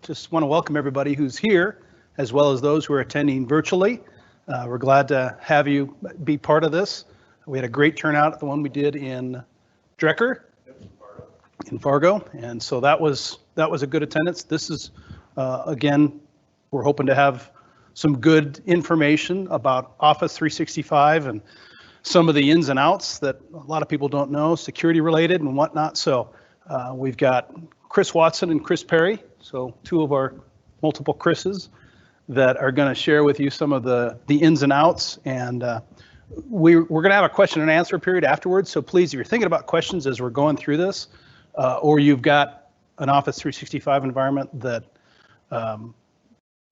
just want to welcome everybody who's here, as well as those who are attending virtually. We're glad to have you be part of this. We had a great turnout at the one we did in Drecker, in Fargo, and so that was a good attendance. This is, again, we're hoping to have some good information about Office 365 and some of the ins and outs that a lot of people don't know, security related and whatnot. So we've got Chris Watson and Chris Perry, so two of our multiple Chris's that are going to share with you some of the ins and outs. And we're going to have a question and answer period afterwards. So please, if you're thinking about questions as we're going through this, or you've got an Office 365 environment that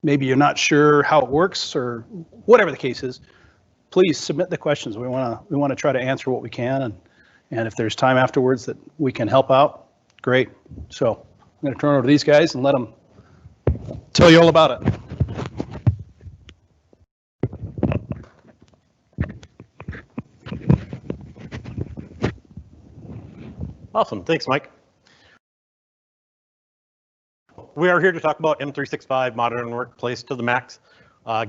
maybe you're not sure how it works or whatever the case is, please submit the questions. We want to try to answer what we can, and if there's time afterwards that we can help out, great. So I'm going to turn it over to these guys and let them tell you all about it. Awesome, thanks, Mike. We are here to talk about M365 Modern Workplace to the max,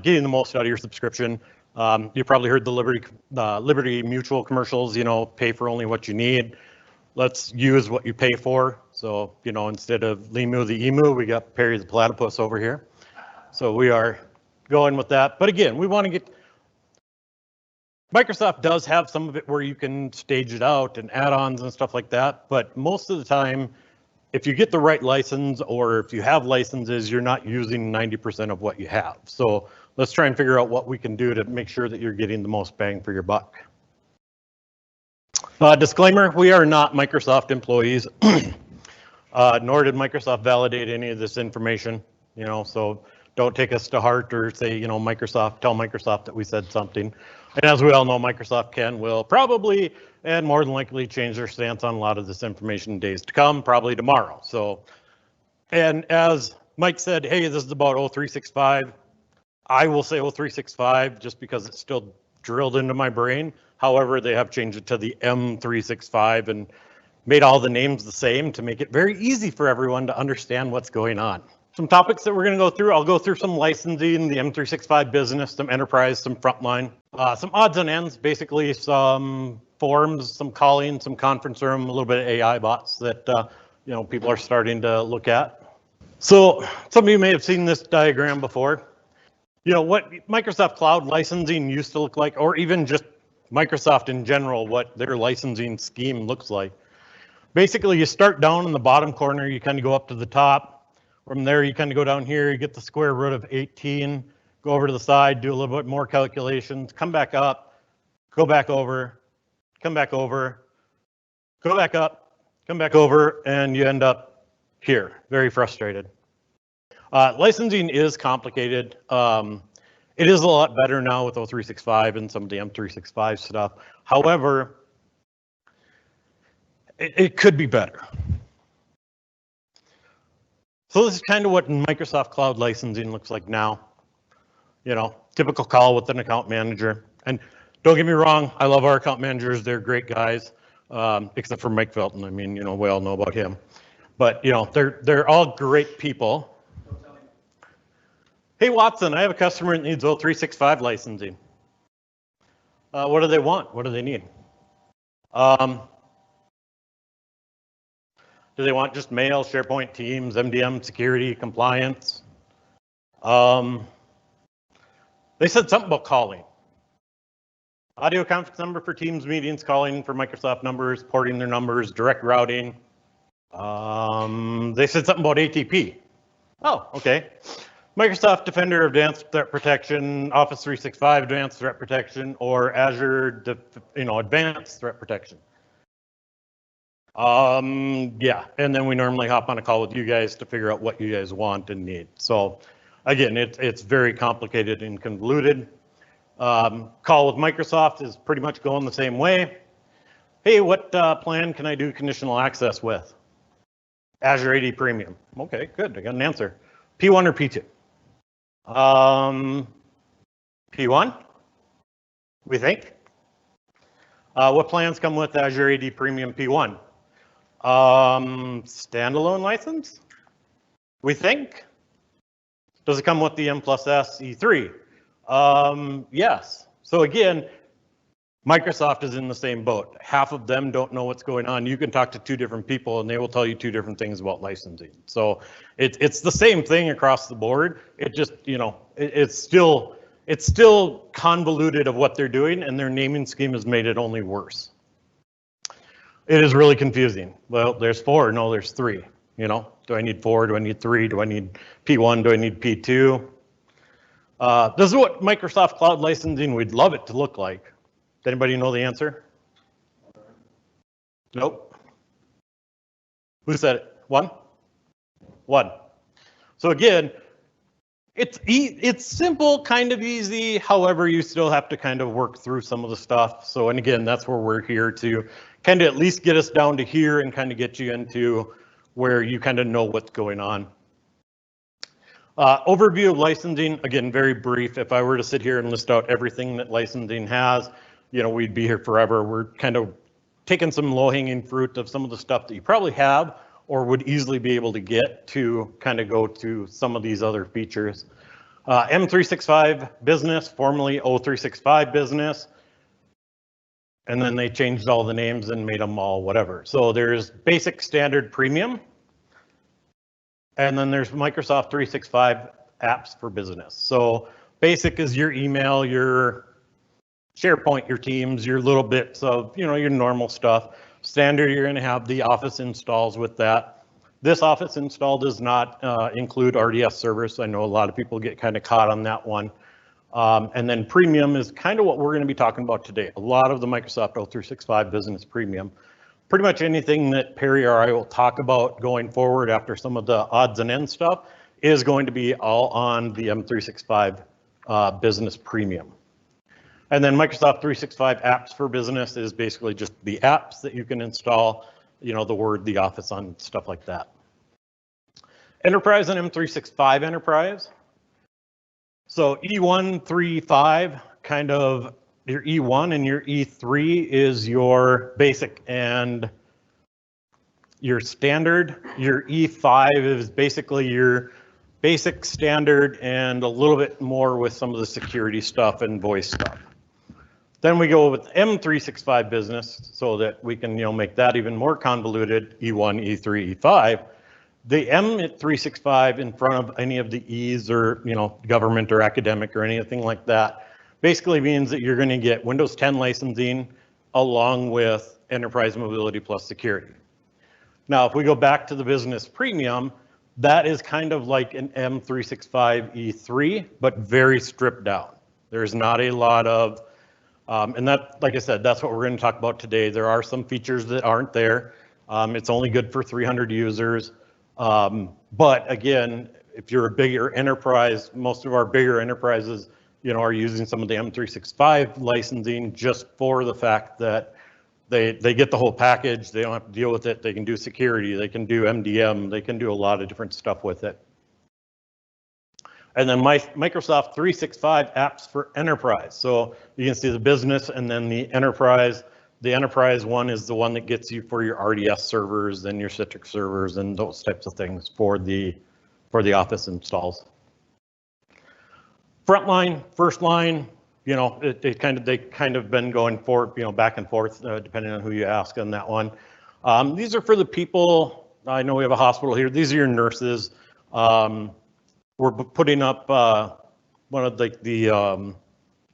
getting the most out of your subscription. You probably heard the Liberty Mutual commercials, pay for only what you need. Let's use what you pay for. So, instead of Limu the emu, we got Perry the platypus over here. So we are going with that. But again, we want to get, Microsoft does have some of it where you can stage it out and add-ons and stuff like that. But most of the time, if you get the right license or if you have licenses, you're not using 90% of what you have. So let's try and figure out what we can do to make sure that you're getting the most bang for your buck. Disclaimer, we are not Microsoft employees, nor did Microsoft validate any of this information, so don't take us to heart or say, tell Microsoft that we said something. And as we all know, Microsoft will probably and more than likely change their stance on a lot of this information in days to come, probably tomorrow. So, and as Mike said, hey, this is about O365. I will say O365 just because it's still drilled into my brain. However, they have changed it to the M365 and made all the names the same to make it very easy for everyone to understand what's going on. Some topics that we're going to go through. I'll go through some licensing, the M365 business, some enterprise, some frontline, some odds and ends, basically some forms, some calling, some conference room, a little bit of AI bots that people are starting to look at. So some of you may have seen this diagram before. What Microsoft Cloud licensing used to look like, or even just Microsoft in general, what their licensing scheme looks like. Basically, you start down in the bottom corner, you kind of go up to the top. From there, you kind of go down here, you get the square root of 18, go over to the side, do a little bit more calculations, come back up, go back over, come back over, go back up, come back over, and you end up here, very frustrated. Licensing is complicated. It is a lot better now with O365 and some of the M365 stuff. However, it could be better. So this is kind of what Microsoft Cloud licensing looks like now. Typical call with an account manager. And don't get me wrong, I love our account managers. They're great guys, except for Mike Felton. I mean, we all know about him. But, they're all great people. Hey, Watson, I have a customer that needs O365 licensing. What do they want? What do they need? Do they want just mail, SharePoint, Teams, MDM, security, compliance? They said something about calling. Audio conference number for Teams meetings, calling for Microsoft numbers, porting their numbers, direct routing. They said something about ATP. Oh, okay. Microsoft Defender Advanced Threat Protection, Office 365 Advanced Threat Protection, or Azure Advanced Threat Protection. Yeah, and then we normally hop on a call with you guys to figure out what you guys want and need. So again, it's very complicated and convoluted. Call with Microsoft is pretty much going the same way. Hey, what plan can I do conditional access with? Azure AD Premium. Okay, good, I got an answer. P1 or P2? P1, we think. What plans come with Azure AD Premium P1? Standalone license, we think. Does it come with the M+S E3? Yes. So again, Microsoft is in the same boat. Half of them don't know what's going on. You can talk to two different people and they will tell you two different things about licensing. So it's the same thing across the board. It just, you know, it's still convoluted of what they're doing, and their naming scheme has made it only worse. It is really confusing. Well, there's 4, no, there's 3. You know, do I need 4? Do I need 3? Do I need P1? Do I need P2? This is what Microsoft Cloud Licensing, we'd love it to look like. Does anybody know the answer? Nope. Who said it? 1? 1. So again, it's simple, kind of easy. However, you still have to kind of work through some of the stuff. So, and again, that's where we're here to kind of at least get us down to here and kind of get you into where you kind of know what's going on. Overview of licensing, again, very brief. If I were to sit here and list out everything that licensing has, you know, we'd be here forever. We're kind of taking some low-hanging fruit of some of the stuff that you probably have or would easily be able to get to kind of go to some of these other features. M365 Business, formerly O365 Business, and then they changed all the names and made them all whatever. So there's Basic, Standard, Premium, and then there's Microsoft 365 Apps for Business. So Basic is your email, your SharePoint, your Teams, your little bits of, you know, your normal stuff. Standard, you're going to have the Office installs with that. This Office install does not include RDS servers. So I know a lot of people get kind of caught on that one. And then Premium is kind of what we're going to be talking about today. A lot of the Microsoft O365 Business Premium. Pretty much anything that Perry or I will talk about going forward after some of the odds and ends stuff is going to be all on the M365 Business Premium. And then Microsoft 365 Apps for Business is basically just the apps that you can install, you know, the Word, the Office on, stuff like that. Enterprise and M365 Enterprise. So E135, kind of your E1 and your E3 is your basic and your standard. Your E5 is basically your basic, standard, and a little bit more with some of the security stuff and voice stuff. Then we go with M365 Business so that we can, you know, make that even more convoluted, E1, E3, E5. The M365 in front of any of the E's or, you know, government or academic or anything like that basically means that you're going to get Windows 10 licensing along with Enterprise Mobility plus Security. Now, if we go back to the Business Premium, that is kind of like an M365 E3, but very stripped down. There's not a lot of and that, like I said, that's what we're going to talk about today. There are some features that aren't there. It's only good for 300 users. But again, if you're a bigger enterprise, most of our bigger enterprises, you know, are using some of the M365 licensing just for the fact that they get the whole package. They don't have to deal with it. They can do security. They can do MDM. They can do a lot of different stuff with it. And then Microsoft 365 Apps for Enterprise. So you can see the business and then the enterprise. The enterprise one is the one that gets you for your RDS servers and your Citrix servers and those types of things for the Office installs. Frontline, first line, you know, they kind of been going for, you know, back and forth depending on who you ask on that one. These are for the people. I know we have a hospital here. These are your nurses. We're putting up one of the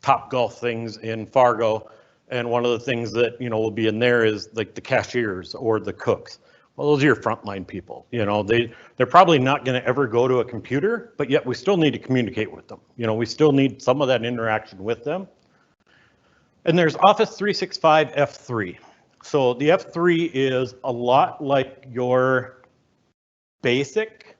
Top Golf things in Fargo, and one of the things that, you know, will be in there is like the cashiers or the cooks. Well, those are your frontline people. You know, they're probably not going to ever go to a computer, but yet we still need to communicate with them. You know, we still need some of that interaction with them. And there's Office 365 F3. So the F3 is a lot like your basic,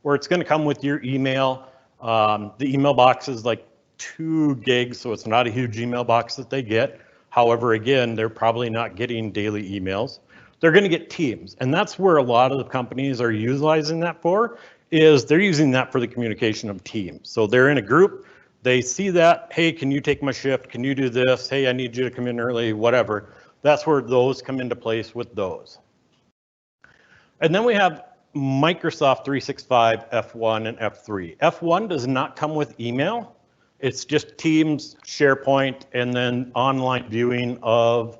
where it's going to come with your email. The email box is like 2 gigs, so it's not a huge email box that they get. However, again, they're probably not getting daily emails. They're going to get Teams, and that's where a lot of the companies are utilizing that for, is they're using that for the communication of Teams. So they're in a group, they see that, hey, can you take my shift? Can you do this? Hey, I need you to come in early, whatever. That's where those come into place with those. And then we have Microsoft 365 F1 and F3. F1 does not come with email. It's just Teams, SharePoint, and then online viewing of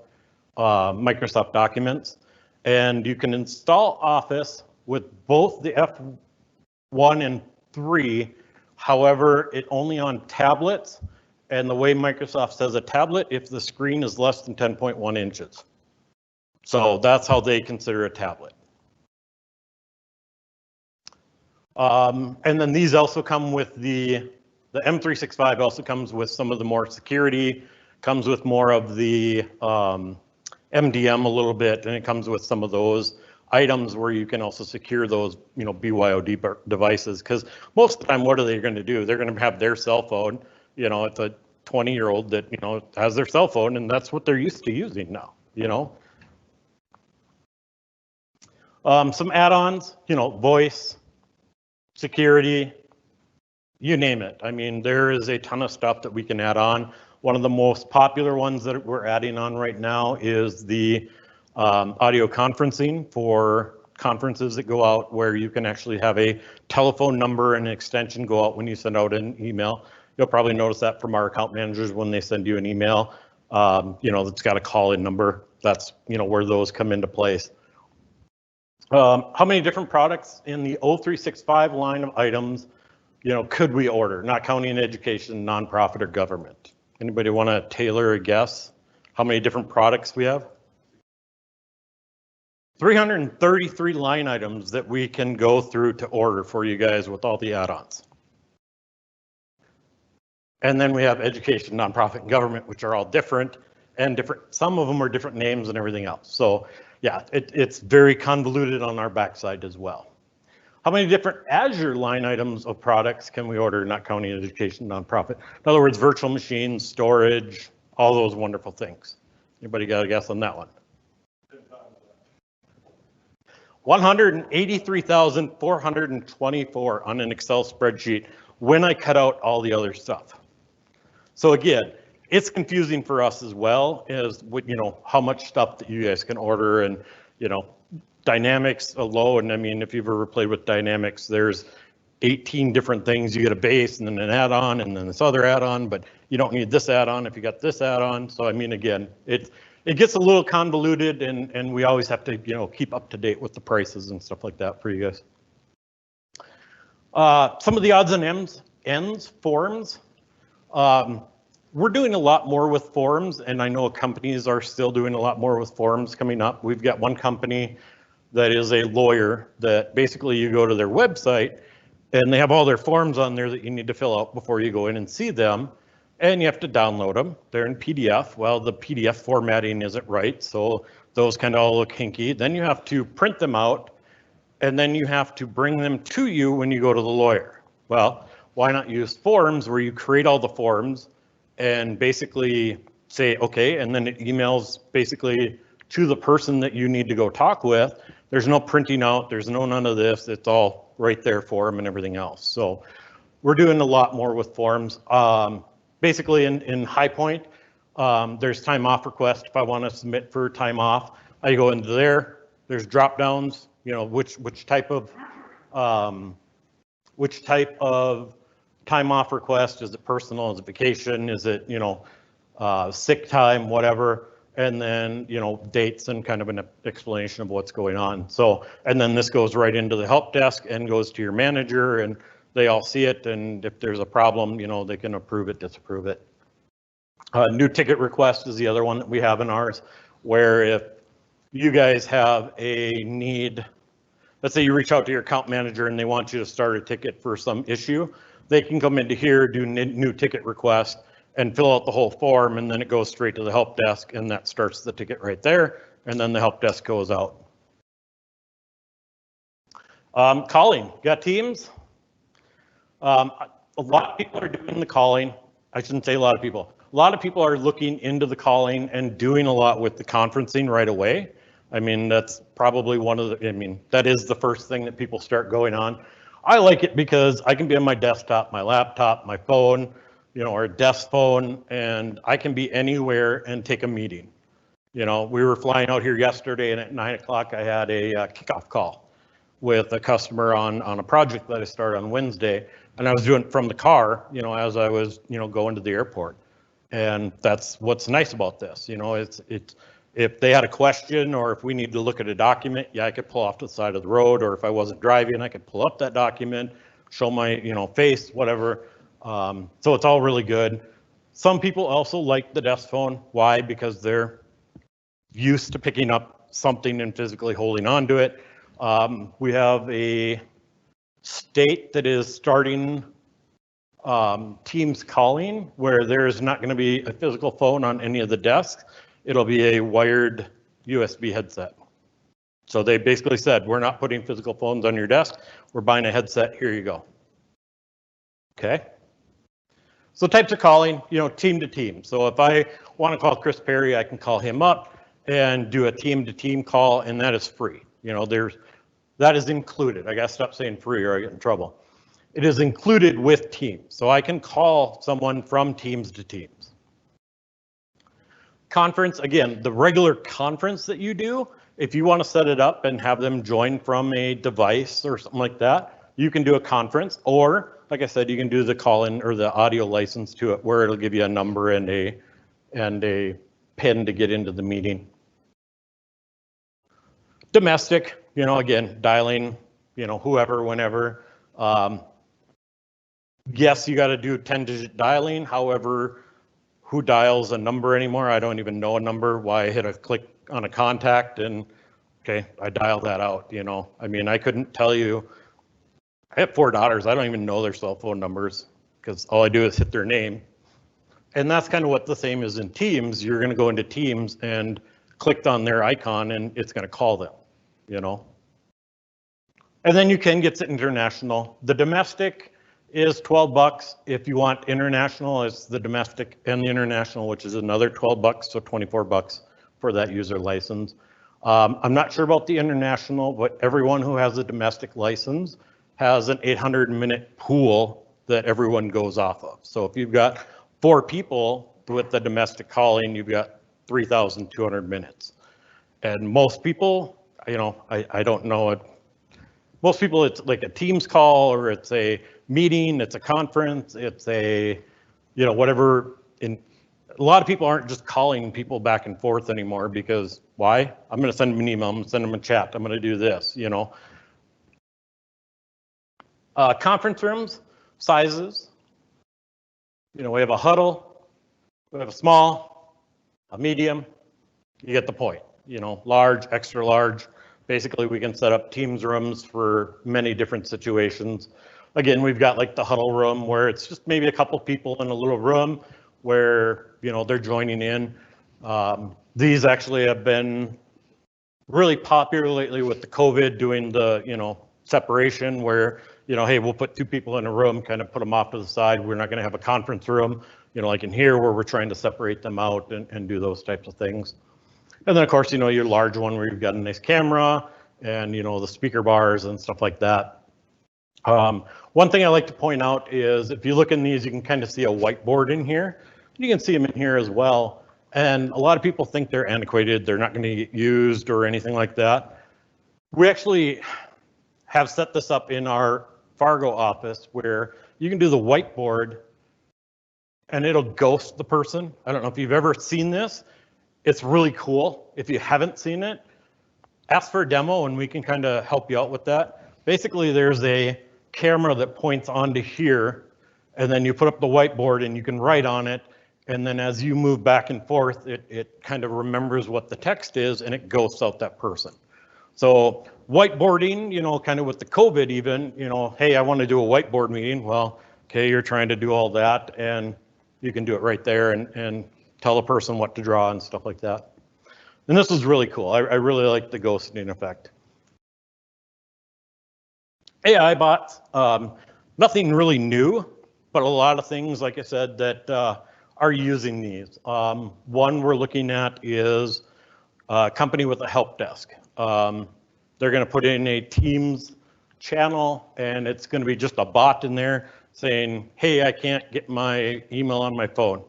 Microsoft documents. And you can install Office with both the F1 and 3. However, it only on tablets. And the way Microsoft says a tablet, if the screen is less than 10.1 inches. So that's how they consider a tablet. And then these also come with the M365 also comes with some of the more security, comes with more of the MDM a little bit, and it comes with some of those items where you can also secure those, BYOD devices. Because most of the time, what are they going to do? They're going to have their cell phone. It's a 20-year-old that has their cell phone, and that's what they're used to using now. Some add-ons, voice, security, you name it. I mean, there is a ton of stuff that we can add on. One of the most popular ones that we're adding on right now is the audio conferencing for conferences that go out where you can actually have a telephone number and an extension go out when you send out an email. You'll probably notice that from our account managers when they send you an email, that's got a call-in number. That's, where those come into place. How many different products in the O365 line of items, could we order? Not counting education, nonprofit, or government. Anybody want to tailor a guess? How many different products we have? 333 line items that we can go through to order for you guys with all the add-ons. And then we have education, nonprofit, and government, which are all different and different. Some of them are different names and everything else. So yeah, it's very convoluted on our backside as well. How many different Azure line items of products can we order, not counting education, nonprofit? In other words, virtual machines, storage, all those wonderful things. Anybody got a guess on that one? 183,424 on an Excel spreadsheet when I cut out all the other stuff. So again, it's confusing for us as well as how much stuff that you guys can order, and Dynamics alone. I mean, if you've ever played with Dynamics, there's 18 different things. You get a base and then an add-on and then this other add-on, but you don't need this add-on if you got this add-on. So I mean, again, it gets a little convoluted, and we always have to keep up to date with the prices and stuff like that for you guys. Some of the odds and ends forms. We're doing a lot more with forms, and I know companies are still doing a lot more with forms coming up. We've got one company that is a lawyer that basically you go to their website and they have all their forms on there that you need to fill out before you go in and see them, and you have to download them. They're in PDF. Well, the PDF formatting isn't right, so those kind of all look hinky. Then you have to print them out, and then you have to bring them to you when you go to the lawyer. Well, why not use forms where you create all the forms and basically say, okay, and then it emails basically to the person that you need to go talk with. There's no printing out, there's no none of this, it's all right there for them and everything else. So we're doing a lot more with forms. Basically in High Point, there's time off request. If I want to submit for time off, I go into there, there's drop downs, which type of time off request. Is it personal? Is it vacation? Is it, sick time, whatever? And then, dates and kind of an explanation of what's going on. So, and then this goes right into the help desk and goes to your manager, and they all see it. And if there's a problem, they can approve it, disapprove it. New ticket request is the other one that we have in ours, where if you guys have a need, let's say you reach out to your account manager and they want you to start a ticket for some issue, they can come into here, do new ticket request, and fill out the whole form, and then it goes straight to the help desk, and that starts the ticket right there, and then the help desk goes out. Calling, got Teams? A lot of people are doing the calling. I shouldn't say a lot of people. A lot of people are looking into the calling and doing a lot with the conferencing right away. I mean, that's probably that is the first thing that people start going on. I like it because I can be on my desktop, my laptop, my phone, or a desk phone, and I can be anywhere and take a meeting. We were flying out here yesterday, and at 9 o'clock I had a kickoff call. with a customer on a project that I started on Wednesday, and I was doing it from the car, as I was, going to the airport. And that's what's nice about this, it's if they had a question or if we need to look at a document, yeah, I could pull off to the side of the road, or if I wasn't driving, I could pull up that document, show my, face, whatever. So it's all really good. Some people also like the desk phone. Why? Because they're used to picking up something and physically holding on to it. We have a state that is starting Teams calling where there's not going to be a physical phone on any of the desks. It'll be a wired USB headset. So they basically said, we're not putting physical phones on your desk. We're buying a headset. Here you go. Okay. So types of calling, team to team. So if I want to call Chris Perry, I can call him up and do a team to team call, and that is free. That is included. I got to stop saying free or I get in trouble. It is included with Teams. So I can call someone from Teams to Teams. Conference, again, the regular conference that you do, if you want to set it up and have them join from a device or something like that, you can do a conference, or like I said, you can do the call-in or the audio license to it where it'll give you a number and a pin to get into the meeting. Domestic, again, dialing, whoever, whenever. Yes, you got to do 10-digit dialing. However, who dials a number anymore? I don't even know a number. Why I hit a click on a contact and okay, I dial that out. I mean, I couldn't tell you. I have 4 daughters. I don't even know their cell phone numbers because all I do is hit their name. And that's kind of what the same is in Teams. You're going to go into Teams and click on their icon and it's going to call them, And then you can get to international. The domestic is $12. If you want international, it's the domestic and the international, which is another $12, so $24 for that user license. I'm not sure about the international, but everyone who has a domestic license has an 800-minute pool that everyone goes off of. So if you've got 4 people with the domestic calling, you've got 3,200 minutes. And most people, I don't know it. Most people, it's like a Teams call or it's a meeting, it's a conference, it's a, whatever. A lot of people aren't just calling people back and forth anymore because why? I'm going to send them an email, I'm going to send them a chat, I'm going to do this, Conference rooms, sizes. We have a huddle, we have a small, a medium, you get the point. Large, extra large. Basically, we can set up Teams rooms for many different situations. Again, we've got like the huddle room where it's just maybe a couple people in a little room where, they're joining in. These actually have been really popular lately with the COVID doing the, separation where, hey, we'll put 2 people in a room, kind of put them off to the side. We're not going to have a conference room, like in here where we're trying to separate them out and do those types of things. And then of course, your large one where you've got a nice camera and, the speaker bars and stuff like that. One thing I like to point out is if you look in these, you can kind of see a whiteboard in here. You can see them in here as well. And a lot of people think they're antiquated. They're not going to get used or anything like that. We actually have set this up in our Fargo office where you can do the whiteboard and it'll ghost the person. I don't know if you've ever seen this. It's really cool. If you haven't seen it, ask for a demo and we can kind of help you out with that. Basically, there's a camera that points onto here and then you put up the whiteboard and you can write on it. And then as you move back and forth, it kind of remembers what the text is and it ghosts out that person. So whiteboarding, kind of with the COVID even, hey, I want to do a whiteboard meeting. Well, okay, you're trying to do all that and you can do it right there and tell a person what to draw and stuff like that. And this is really cool. I really like the ghosting effect. AI bots, nothing really new, but a lot of things, like I said, that are using these. One we're looking at is a company with a help desk. They're going to put in a Teams channel and it's going to be just a bot in there saying, hey, I can't get my email on my phone.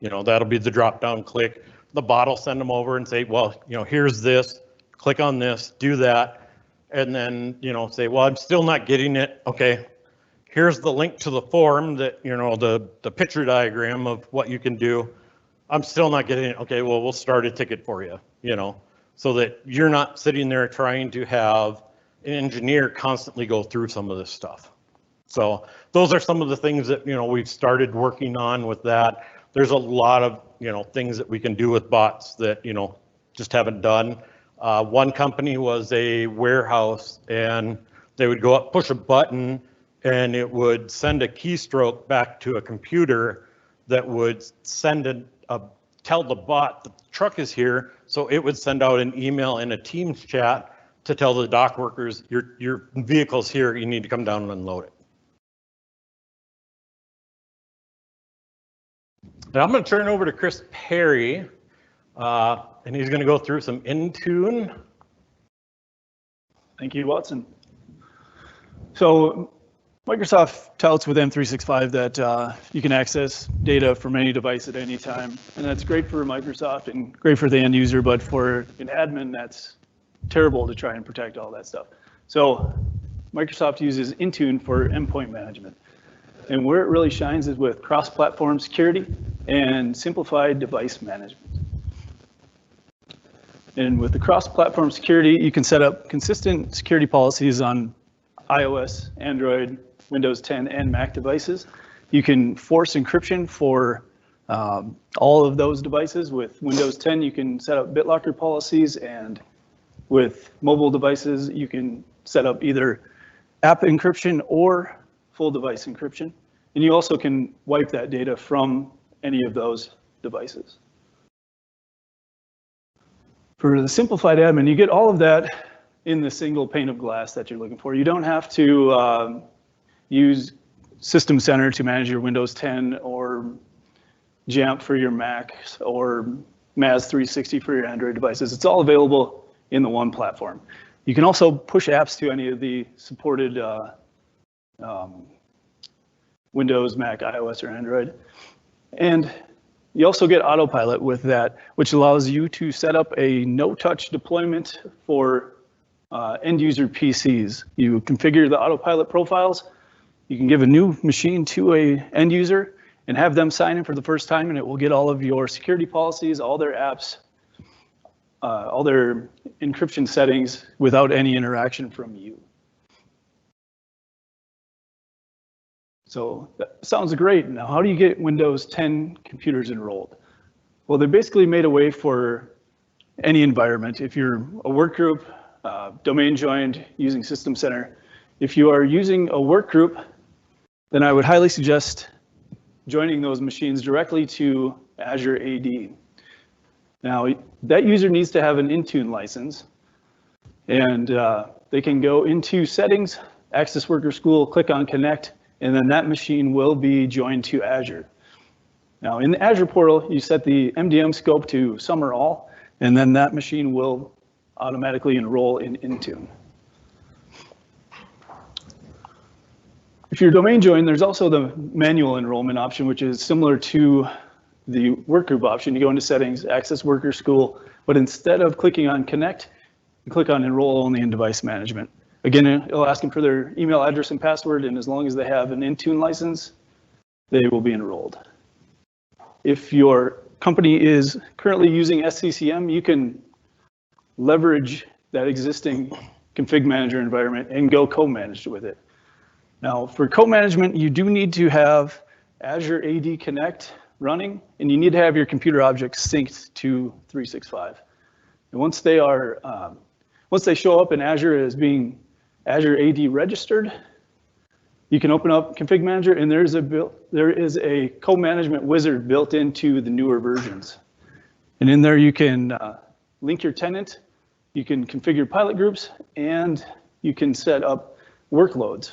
That'll be the drop down click. The bot will send them over and say, well, here's this, click on this, do that. and then, say, well, I'm still not getting it. Okay, here's the link to the form that, the picture diagram of what you can do. I'm still not getting it. Okay, well, we'll start a ticket for you, so that you're not sitting there trying to have an engineer constantly go through some of this stuff. So those are some of the things that, we've started working on with that. There's a lot of, things that we can do with bots that, just haven't done. One company was a warehouse, and they would go up, push a button, and it would send a keystroke back to a computer that would send tell the bot the truck is here. So it would send out an email and a Teams chat to tell the dock workers, your vehicle's here, you need to come down and unload it. Now I'm going to turn it over to Chris Perry, and he's going to go through some Intune. Thank you, Watson. So Microsoft touts with M365 that you can access data from any device at any time, and that's great for Microsoft and great for the end user, but for an admin, that's terrible to try and protect all that stuff. So Microsoft uses Intune for endpoint management. And where it really shines is with cross-platform security and simplified device management. And with the cross-platform security, you can set up consistent security policies on iOS, Android, Windows 10, and Mac devices. You can force encryption for all of those devices. With Windows 10, you can set up BitLocker policies, and with mobile devices, you can set up either app encryption or full device encryption. And you also can wipe that data from any of those devices. For the simplified admin, you get all of that in the single pane of glass that you're looking for. You don't have to use System Center to manage your Windows 10 or Jamf for your Mac or Maz 360 for your Android devices. It's all available in the one platform. You can also push apps to any of the supported Windows, Mac, iOS, or Android. And you also get Autopilot with that, which allows you to set up a no-touch deployment for end user PCs. You configure the Autopilot profiles. You can give a new machine to a end user and have them sign in for the first time, and it will get all of your security policies, all their apps, all their encryption settings without any interaction from you. So that sounds great. Now, how do you get Windows 10 computers enrolled? Well, they basically made a way for any environment. If you're a work group, domain joined using System Center, if you are using a work group, then I would highly suggest joining those machines directly to Azure AD. Now, that user needs to have an Intune license, and they can go into Settings, Access Worker School, click on Connect, and then that machine will be joined to Azure. Now, in the Azure portal, you set the MDM scope to Some or All, and then that machine will automatically enroll in Intune. If you're domain joined, there's also the manual enrollment option, which is similar to the workgroup option. You go into Settings, Access Worker School, but instead of clicking on Connect, you click on Enroll Only in Device Management. Again, it'll ask them for their email address and password, and as long as they have an Intune license, they will be enrolled. If your company is currently using SCCM, you can leverage that existing config manager environment and go co-managed with it. Now, for co-management, you do need to have Azure AD Connect running, and you need to have your computer objects synced to 365. And once they show up in Azure as being Azure AD registered, you can open up Config Manager, and there is a co-management wizard built into the newer versions. And in there you can link your tenant, you can configure pilot groups, and you can set up workloads.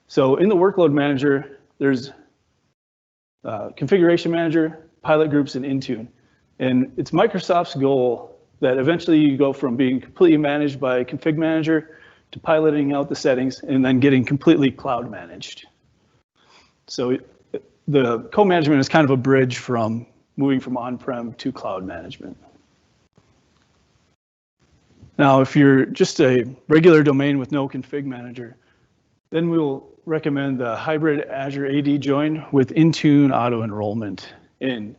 So in the workload manager, there's configuration manager, pilot groups, and Intune. And it's Microsoft's goal that eventually you go from being completely managed by config manager to piloting out the settings and then getting completely cloud managed. So the co-management is kind of a bridge from moving from on-prem to cloud management. Now, if you're just a regular domain with no config manager, then we'll recommend the hybrid Azure AD join with Intune Auto Enrollment. And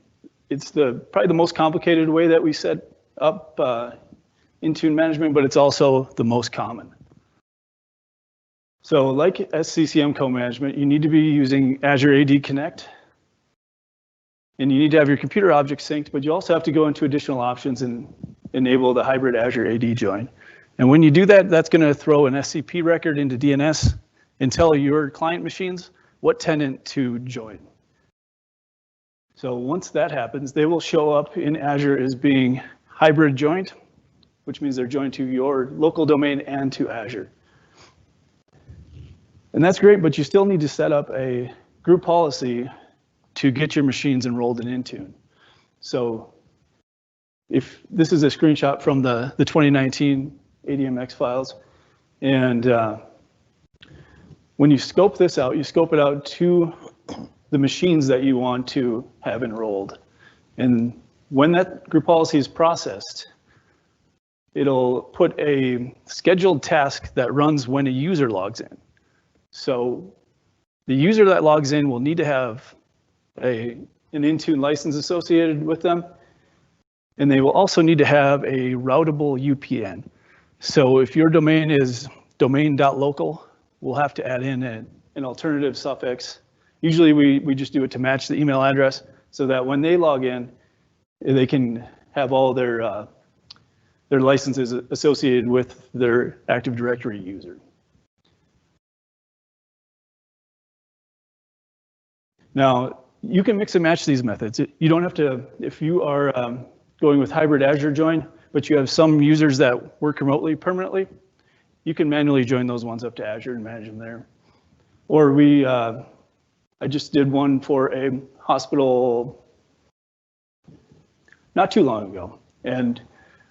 it's probably the most complicated way that we set up Intune management, but it's also the most common. So like SCCM co-management, you need to be using Azure AD Connect, and you need to have your computer objects synced, but you also have to go into additional options and enable the hybrid Azure AD join. And when you do that, that's going to throw an SCP record into DNS and tell your client machines what tenant to join. So once that happens, they will show up in Azure as being hybrid joined, which means they're joined to your local domain and to Azure. And that's great, but you still need to set up a group policy to get your machines enrolled in Intune. So if this is a screenshot from the 2019 ADMX files, and when you scope this out, you scope it out to the machines that you want to have enrolled. And when that group policy is processed, it'll put a scheduled task that runs when a user logs in. So the user that logs in will need to have an Intune license associated with them, and they will also need to have a routable UPN. So if your domain is domain.local, we'll have to add in an alternative suffix. Usually we just do it to match the email address so that when they log in, they can have all their licenses associated with their Active Directory user. Now, you can mix and match these methods. You don't have to, if you are going with hybrid Azure join, but you have some users that work remotely permanently, you can manually join those ones up to Azure and manage them there. Or I just did one for a hospital not too long ago, and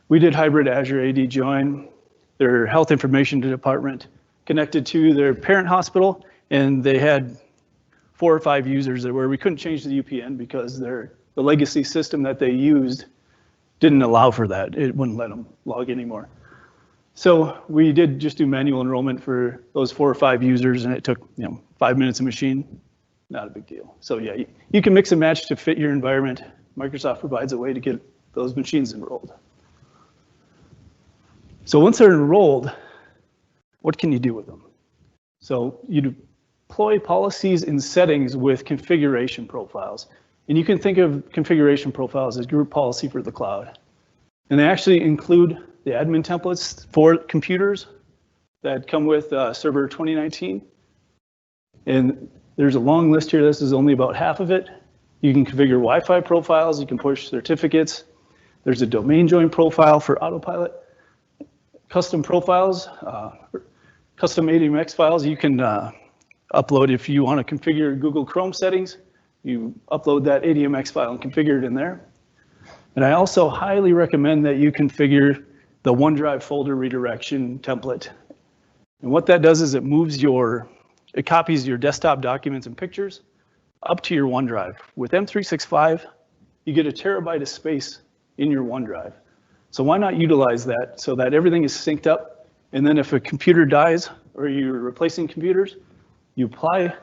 we did hybrid Azure AD join their health information department connected to their parent hospital, and they had 4 or 5 users there where we couldn't change the UPN because the legacy system that they used didn't allow for that. It wouldn't let them log anymore. So we did just do manual enrollment for those 4 or 5 users, and it took 5 minutes a machine. Not a big deal. So yeah, you can mix and match to fit your environment. Microsoft provides a way to get those machines enrolled. So once they're enrolled, what can you do with them? So you deploy policies and settings with configuration profiles. And you can think of configuration profiles as group policy for the cloud. And they actually include the admin templates for computers that come with Server 2019. And there's a long list here. This is only about half of it. You can configure Wi-Fi profiles. You can push certificates. There's a domain join profile for Autopilot. Custom profiles, custom ADMX files you can upload if you want to configure Google Chrome settings. You upload that ADMX file and configure it in there. And I also highly recommend that you configure the OneDrive folder redirection template. And what that does is it copies your desktop documents and pictures up to your OneDrive. With M365, you get 1 terabyte of space in your OneDrive. So why not utilize that so that everything is synced up, and then if a computer dies or you're replacing computers, you apply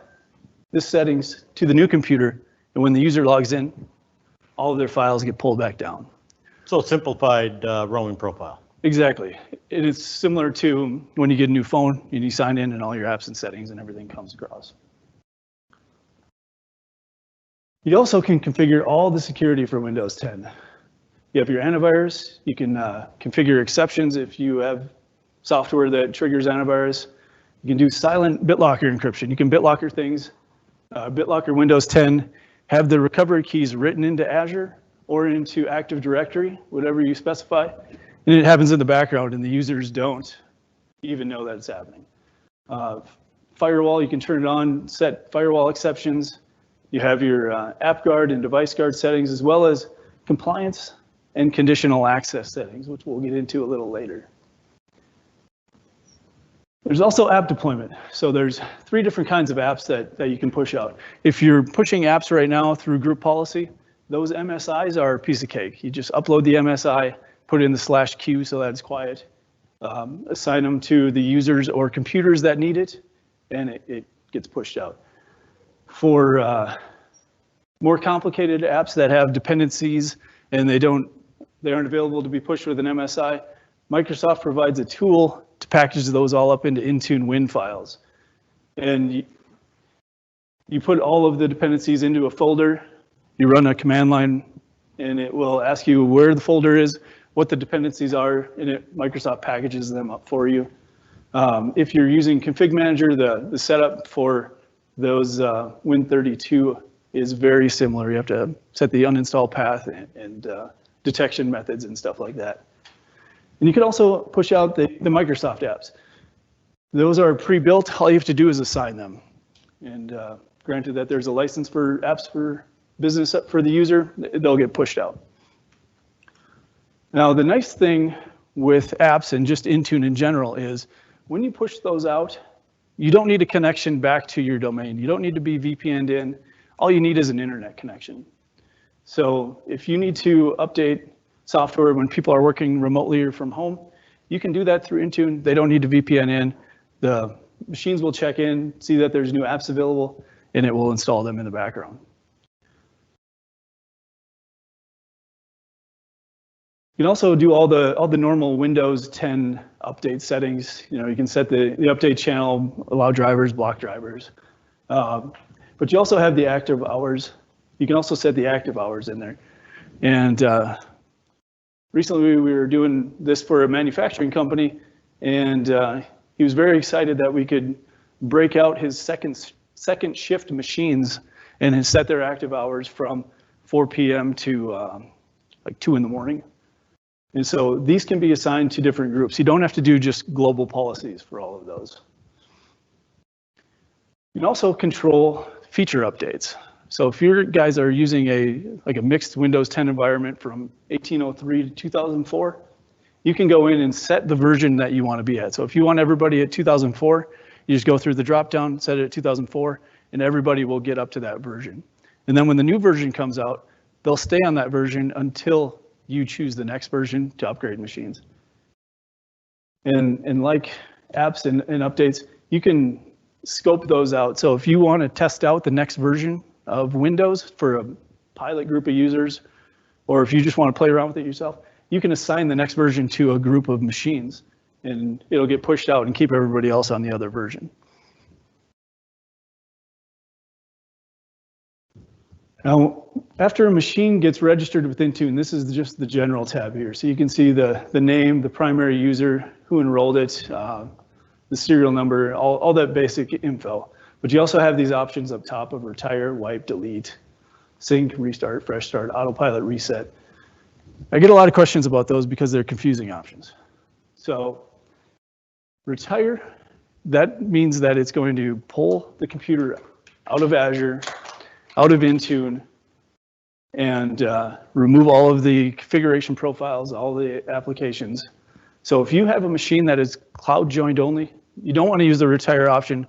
this settings to the new computer, and when the user logs in, all of their files get pulled back down. So simplified roaming profile. Exactly. It is similar to when you get a new phone and you sign in and all your apps and settings and everything comes across. You also can configure all the security for Windows 10. You have your antivirus. You can configure exceptions if you have software that triggers antivirus. You can do silent BitLocker encryption. You can BitLocker things. BitLocker Windows 10, have the recovery keys written into Azure or into Active Directory, whatever you specify. And it happens in the background and the users don't even know that it's happening. Firewall, you can turn it on, set firewall exceptions. You have your app guard and device guard settings, as well as compliance and conditional access settings, which we'll get into a little later. There's also app deployment. So there's 3 different kinds of apps that you can push out. If you're pushing apps right now through group policy, those MSIs are a piece of cake. You just upload the MSI, put it in the /Q so that it's quiet, assign them to the users or computers that need it, and it gets pushed out. For more complicated apps that have dependencies and they aren't available to be pushed with an MSI, Microsoft provides a tool to package those all up into Intune Win files. And you put all of the dependencies into a folder, you run a command line, and it will ask you where the folder is, what the dependencies are, and Microsoft packages them up for you. If you're using Config Manager, the setup for those Win32 is very similar. You have to set the uninstall path and detection methods and stuff like that. And you can also push out the Microsoft apps. Those are pre-built. All you have to do is assign them. And granted that there's a license for apps for business for the user, they'll get pushed out. Now, the nice thing with apps and just Intune in general is when you push those out, you don't need a connection back to your domain. You don't need to be VPN'd in. All you need is an internet connection. So if you need to update software when people are working remotely or from home, you can do that through Intune. They don't need to VPN in. The machines will check in, see that there's new apps available, and it will install them in the background. You can also do all the normal Windows 10 update settings. You know, you can set the update channel, allow drivers, block drivers. But you also have the active hours. You can also set the active hours in there. And recently we were doing this for a manufacturing company, and he was very excited that we could break out his second shift machines and set their active hours from 4 p.m. to like 2 in the morning. And so these can be assigned to different groups. You don't have to do just global policies for all of those. You can also control feature updates. So if your guys are using a mixed Windows 10 environment from 1803 to 2004, you can go in and set the version that you want to be at. So if you want everybody at 2004, you just go through the dropdown, set it at 2004, and everybody will get up to that version. And then when the new version comes out, they'll stay on that version until you choose the next version to upgrade machines. And like apps and updates, you can scope those out. So if you want to test out the next version of Windows for a pilot group of users, or if you just want to play around with it yourself, you can assign the next version to a group of machines, and it'll get pushed out and keep everybody else on the other version. Now, after a machine gets registered with Intune, this is just the general tab here. So you can see the name, the primary user, who enrolled it, the serial number, all that basic info. But you also have these options up top of retire, wipe, delete, sync, restart, fresh start, autopilot, reset. I get a lot of questions about those because they're confusing options. So retire, that means that it's going to pull the computer out of Azure, out of Intune, and remove all of the configuration profiles, all the applications. So if you have a machine that is cloud joined only, you don't want to use the retire option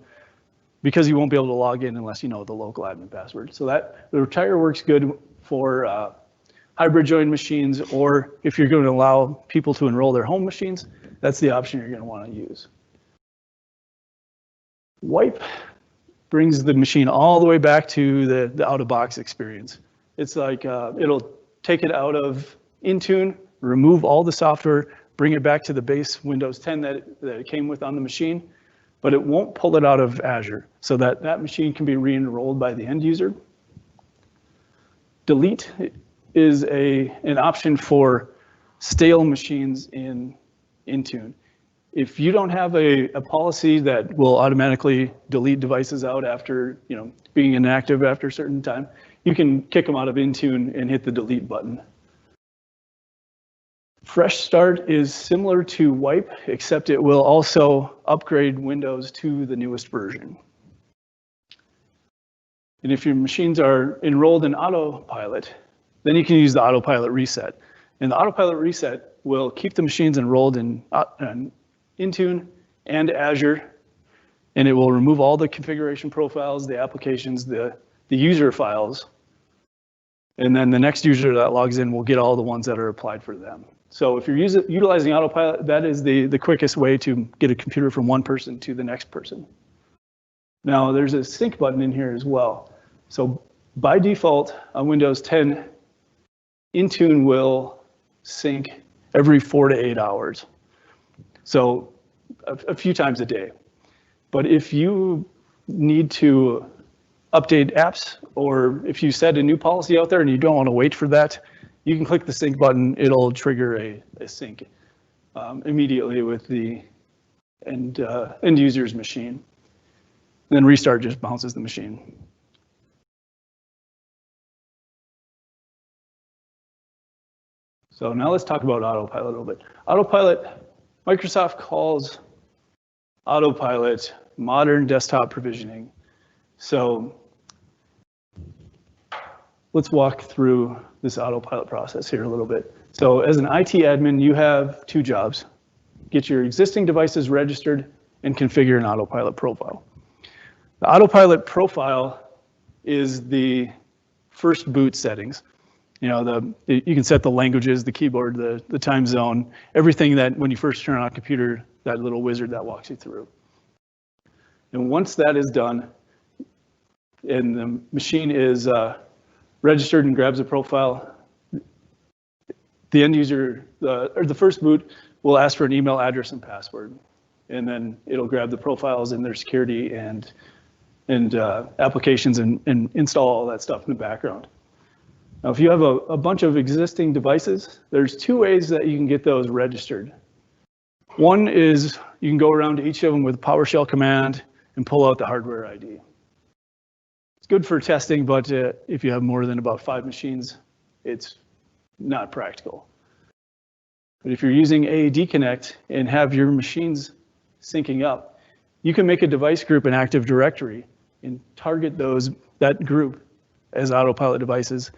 because you won't be able to log in unless you know the local admin password. So the retire works good for hybrid joined machines, or if you're going to allow people to enroll their home machines, that's the option you're going to want to use. Wipe brings the machine all the way back to the out-of-box experience. It's like it'll take it out of Intune, remove all the software, bring it back to the base Windows 10 that it came with on the machine, but it won't pull it out of Azure, so that machine can be re-enrolled by the end user. Delete is an option for stale machines in Intune. If you don't have a policy that will automatically delete devices out after being inactive after a certain time, you can kick them out of Intune and hit the delete button. Fresh Start is similar to Wipe, except it will also upgrade Windows to the newest version. And if your machines are enrolled in Autopilot, then you can use the Autopilot Reset. And the Autopilot Reset will keep the machines enrolled in Intune and Azure, and it will remove all the configuration profiles, the applications, the user files, and then the next user that logs in will get all the ones that are applied for them. So if you're utilizing Autopilot, that is the quickest way to get a computer from one person to the next person. Now there's a sync button in here as well. So by default on Windows 10, Intune will sync every 4 to 8 hours. So a few times a day. But if you need to update apps, or if you set a new policy out there and you don't want to wait for that, you can click the sync button. It'll trigger a sync immediately with the end user's machine. And then restart just bounces the machine. So now let's talk about Autopilot a little bit. Autopilot, Microsoft calls Autopilot modern desktop provisioning. So let's walk through this Autopilot process here a little bit. So as an IT admin, you have 2 jobs. Get your existing devices registered and configure an Autopilot profile. The Autopilot profile is the first boot settings. You know, you can set the languages, the keyboard, the time zone, everything that when you first turn on a computer, that little wizard that walks you through. And once that is done, and the machine is registered and grabs a profile, the end user, or the first boot will ask for an email address and password. And then it'll grab the profiles and their security and applications and install all that stuff in the background. Now, if you have a bunch of existing devices, there's 2 ways that you can get those registered. One is you can go around to each of them with a PowerShell command and pull out the hardware ID. It's good for testing, but if you have more than about 5 machines, it's not practical. But if you're using AAD Connect and have your machines syncing up, you can make a device group in Active Directory and target that group as Autopilot devices.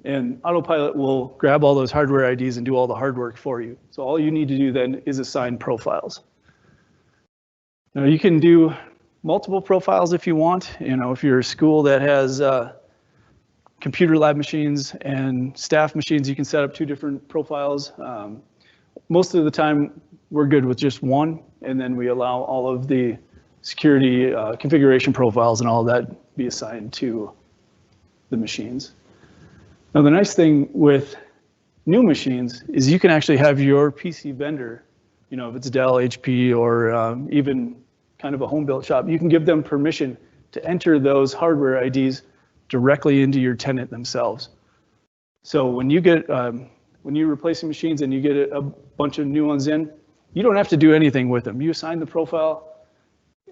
And Autopilot will grab all those hardware IDs and do all the hard work for you. So all you need to do then is assign profiles. Now you can do multiple profiles if you want. You know, if you're a school that has computer lab machines and staff machines, you can set up 2 different profiles. Most of the time, we're good with just one, and then we allow all of the security configuration profiles and all of that be assigned to the machines. Now, the nice thing with new machines is you can actually have your PC vendor, you know, if it's Dell, HP, or even kind of a home-built shop, you can give them permission to enter those hardware IDs directly into your tenant themselves. So when you get when you're replacing machines and you get a bunch of new ones in, you don't have to do anything with them. You assign the profile,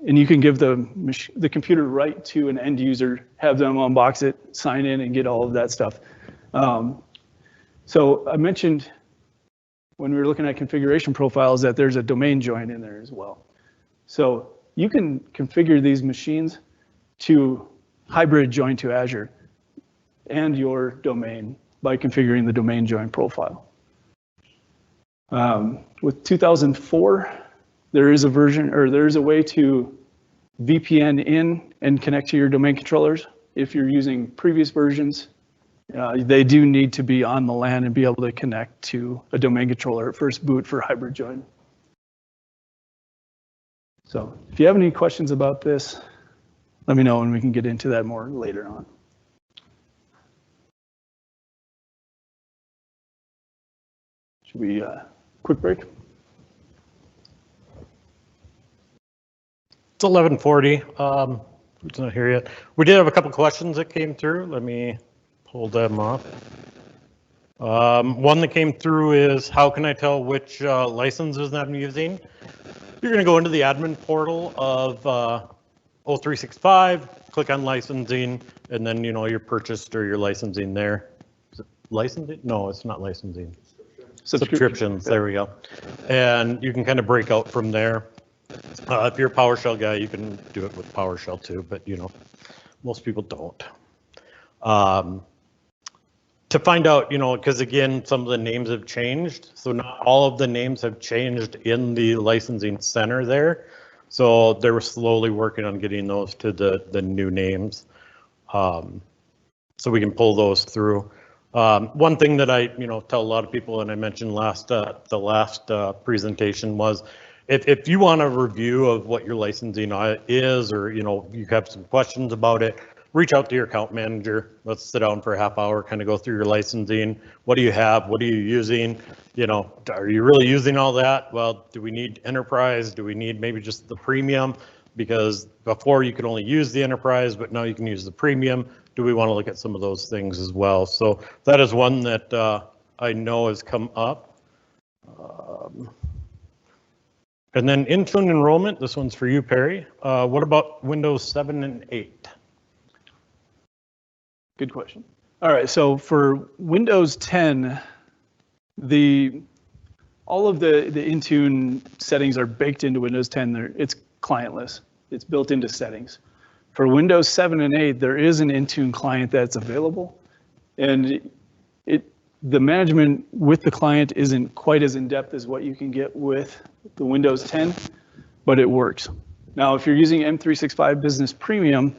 and you can give the computer right to an end user, have them unbox it, sign in, and get all of that stuff. So I mentioned when we were looking at configuration profiles that there's a domain join in there as well. So you can configure these machines to hybrid join to Azure and your domain by configuring the domain join profile. With 2004, there is a version, or there is a way to VPN in and connect to your domain controllers. If you're using previous versions, they do need to be on the LAN and be able to connect to a domain controller at first boot for hybrid join. So if you have any questions about this, let me know and we can get into that more later on. Should we quick break? It's 11:40. It's not here yet. We did have a couple questions that came through. Let me pull them up. One that came through is, how can I tell which licenses I'm using? You're going to go into the admin portal of O365, click on licensing, and then your purchased or your licensing there. Is it licensing? No, it's not licensing. Subscriptions. There we go. And you can kind of break out from there. If you're a PowerShell guy, you can do it with PowerShell too, but most people don't. To find out, because again, some of the names have changed. So not all of the names have changed in the licensing center there. So they were slowly working on getting those to the new names. So we can pull those through. One thing that I, tell a lot of people, and I mentioned the last presentation was, if you want a review of what your licensing is, or you have some questions about it, reach out to your account manager. Let's sit down for a half hour, kind of go through your licensing. What do you have? What are you using? Are you really using all that? Well, do we need enterprise? Do we need maybe just the premium? Because before you could only use the enterprise, but now you can use the premium. Do we want to look at some of those things as well? So that is one that I know has come up. And then Intune enrollment, this one's for you, Perry. What about Windows 7 and 8? Good question. All right, so for Windows 10, all of the Intune settings are baked into Windows 10. It's clientless. It's built into settings. For Windows 7 and 8, there is an Intune client that's available, and the management with the client isn't quite as in-depth as what you can get with the Windows 10, but it works. Now, if you're using M365 Business Premium,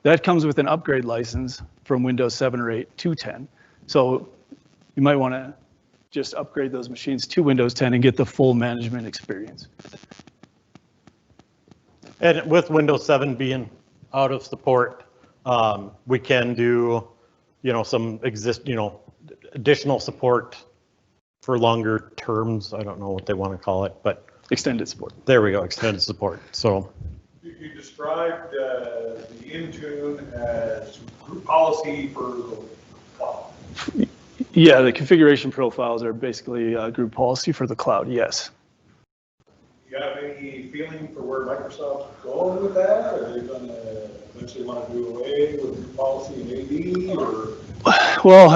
that comes with an upgrade license from Windows 7 or 8 to 10. So you might want to just upgrade those machines to Windows 10 and get the full management experience. And with Windows 7 being out of support, we can do, some additional support for longer terms. I don't know what they want to call it, but Extended support. There we go, extended support. So you described the Intune as group policy for the cloud. Yeah, the configuration profiles are basically a group policy for the cloud, yes. Do you have any feeling for where Microsoft's going with that? Are they going to eventually want to do away with group policy in AD? Or? Well,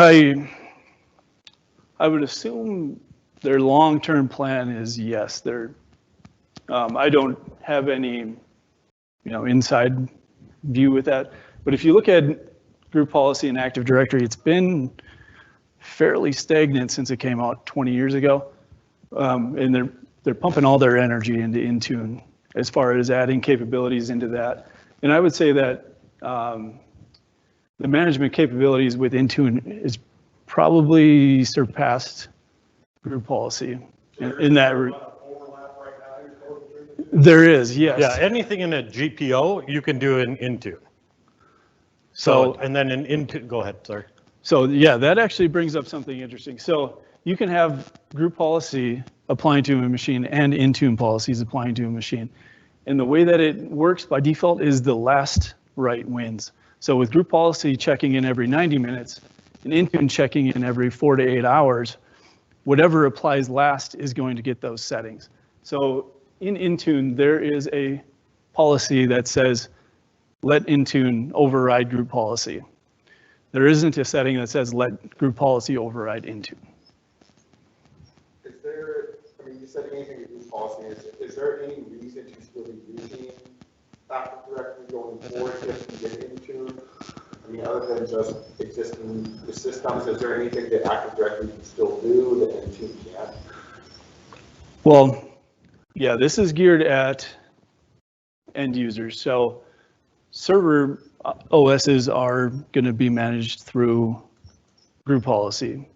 I would assume their long-term plan is yes. I don't have any, inside view with that. But if you look at group policy and Active Directory, it's been fairly stagnant since it came out 20 years ago, and they're pumping all their energy into Intune as far as adding capabilities into that. And I would say that the management capabilities with Intune is probably surpassed group policy in that route. There is, yes. yeah, anything in a GPO you can do in Intune. So and then in Intune, go ahead, sorry. So yeah, that actually brings up something interesting. So you can have group policy applying to a machine and Intune policies applying to a machine. And the way that it works by default is the last write wins. So with group policy checking in every 90 minutes and Intune checking in every 4 to 8 hours, whatever applies last is going to get those settings. So in Intune, there is a policy that says, let Intune override group policy. There isn't a setting that says, let group policy override Intune. Is there, you said anything to group policy, is there any reason to still be using Active Directory going forward if you get Intune? Other than just existing systems, is there anything that Active Directory can still do that Intune can't? Well, yeah, this is geared at end users. So server OSs are going to be managed through group policy.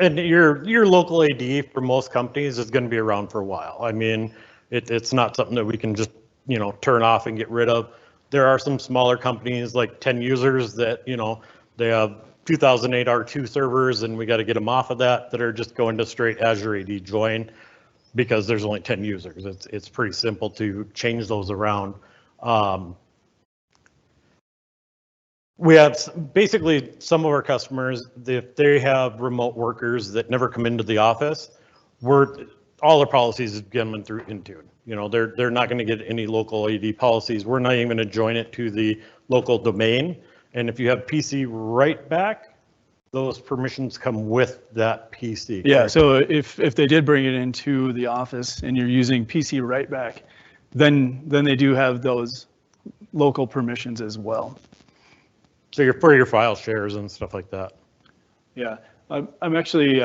And your local AD for most companies is going to be around for a while. It's not something that we can just turn off and get rid of. There are some smaller companies like 10 users that, they have 2008 R2 servers and we got to get them off of that are just going to straight Azure AD join because there's only 10 users. It's pretty simple to change those around. We have basically some of our customers, if they have remote workers that never come into the office, all our policies is coming through Intune. They're not going to get any local AD policies. We're not even going to join it to the local domain. And if you have PC write back, those permissions come with that PC. Yeah, so if they did bring it into the office and you're using PC write back, then they do have those local permissions as well. So for your file shares and stuff like that. Yeah, I'm actually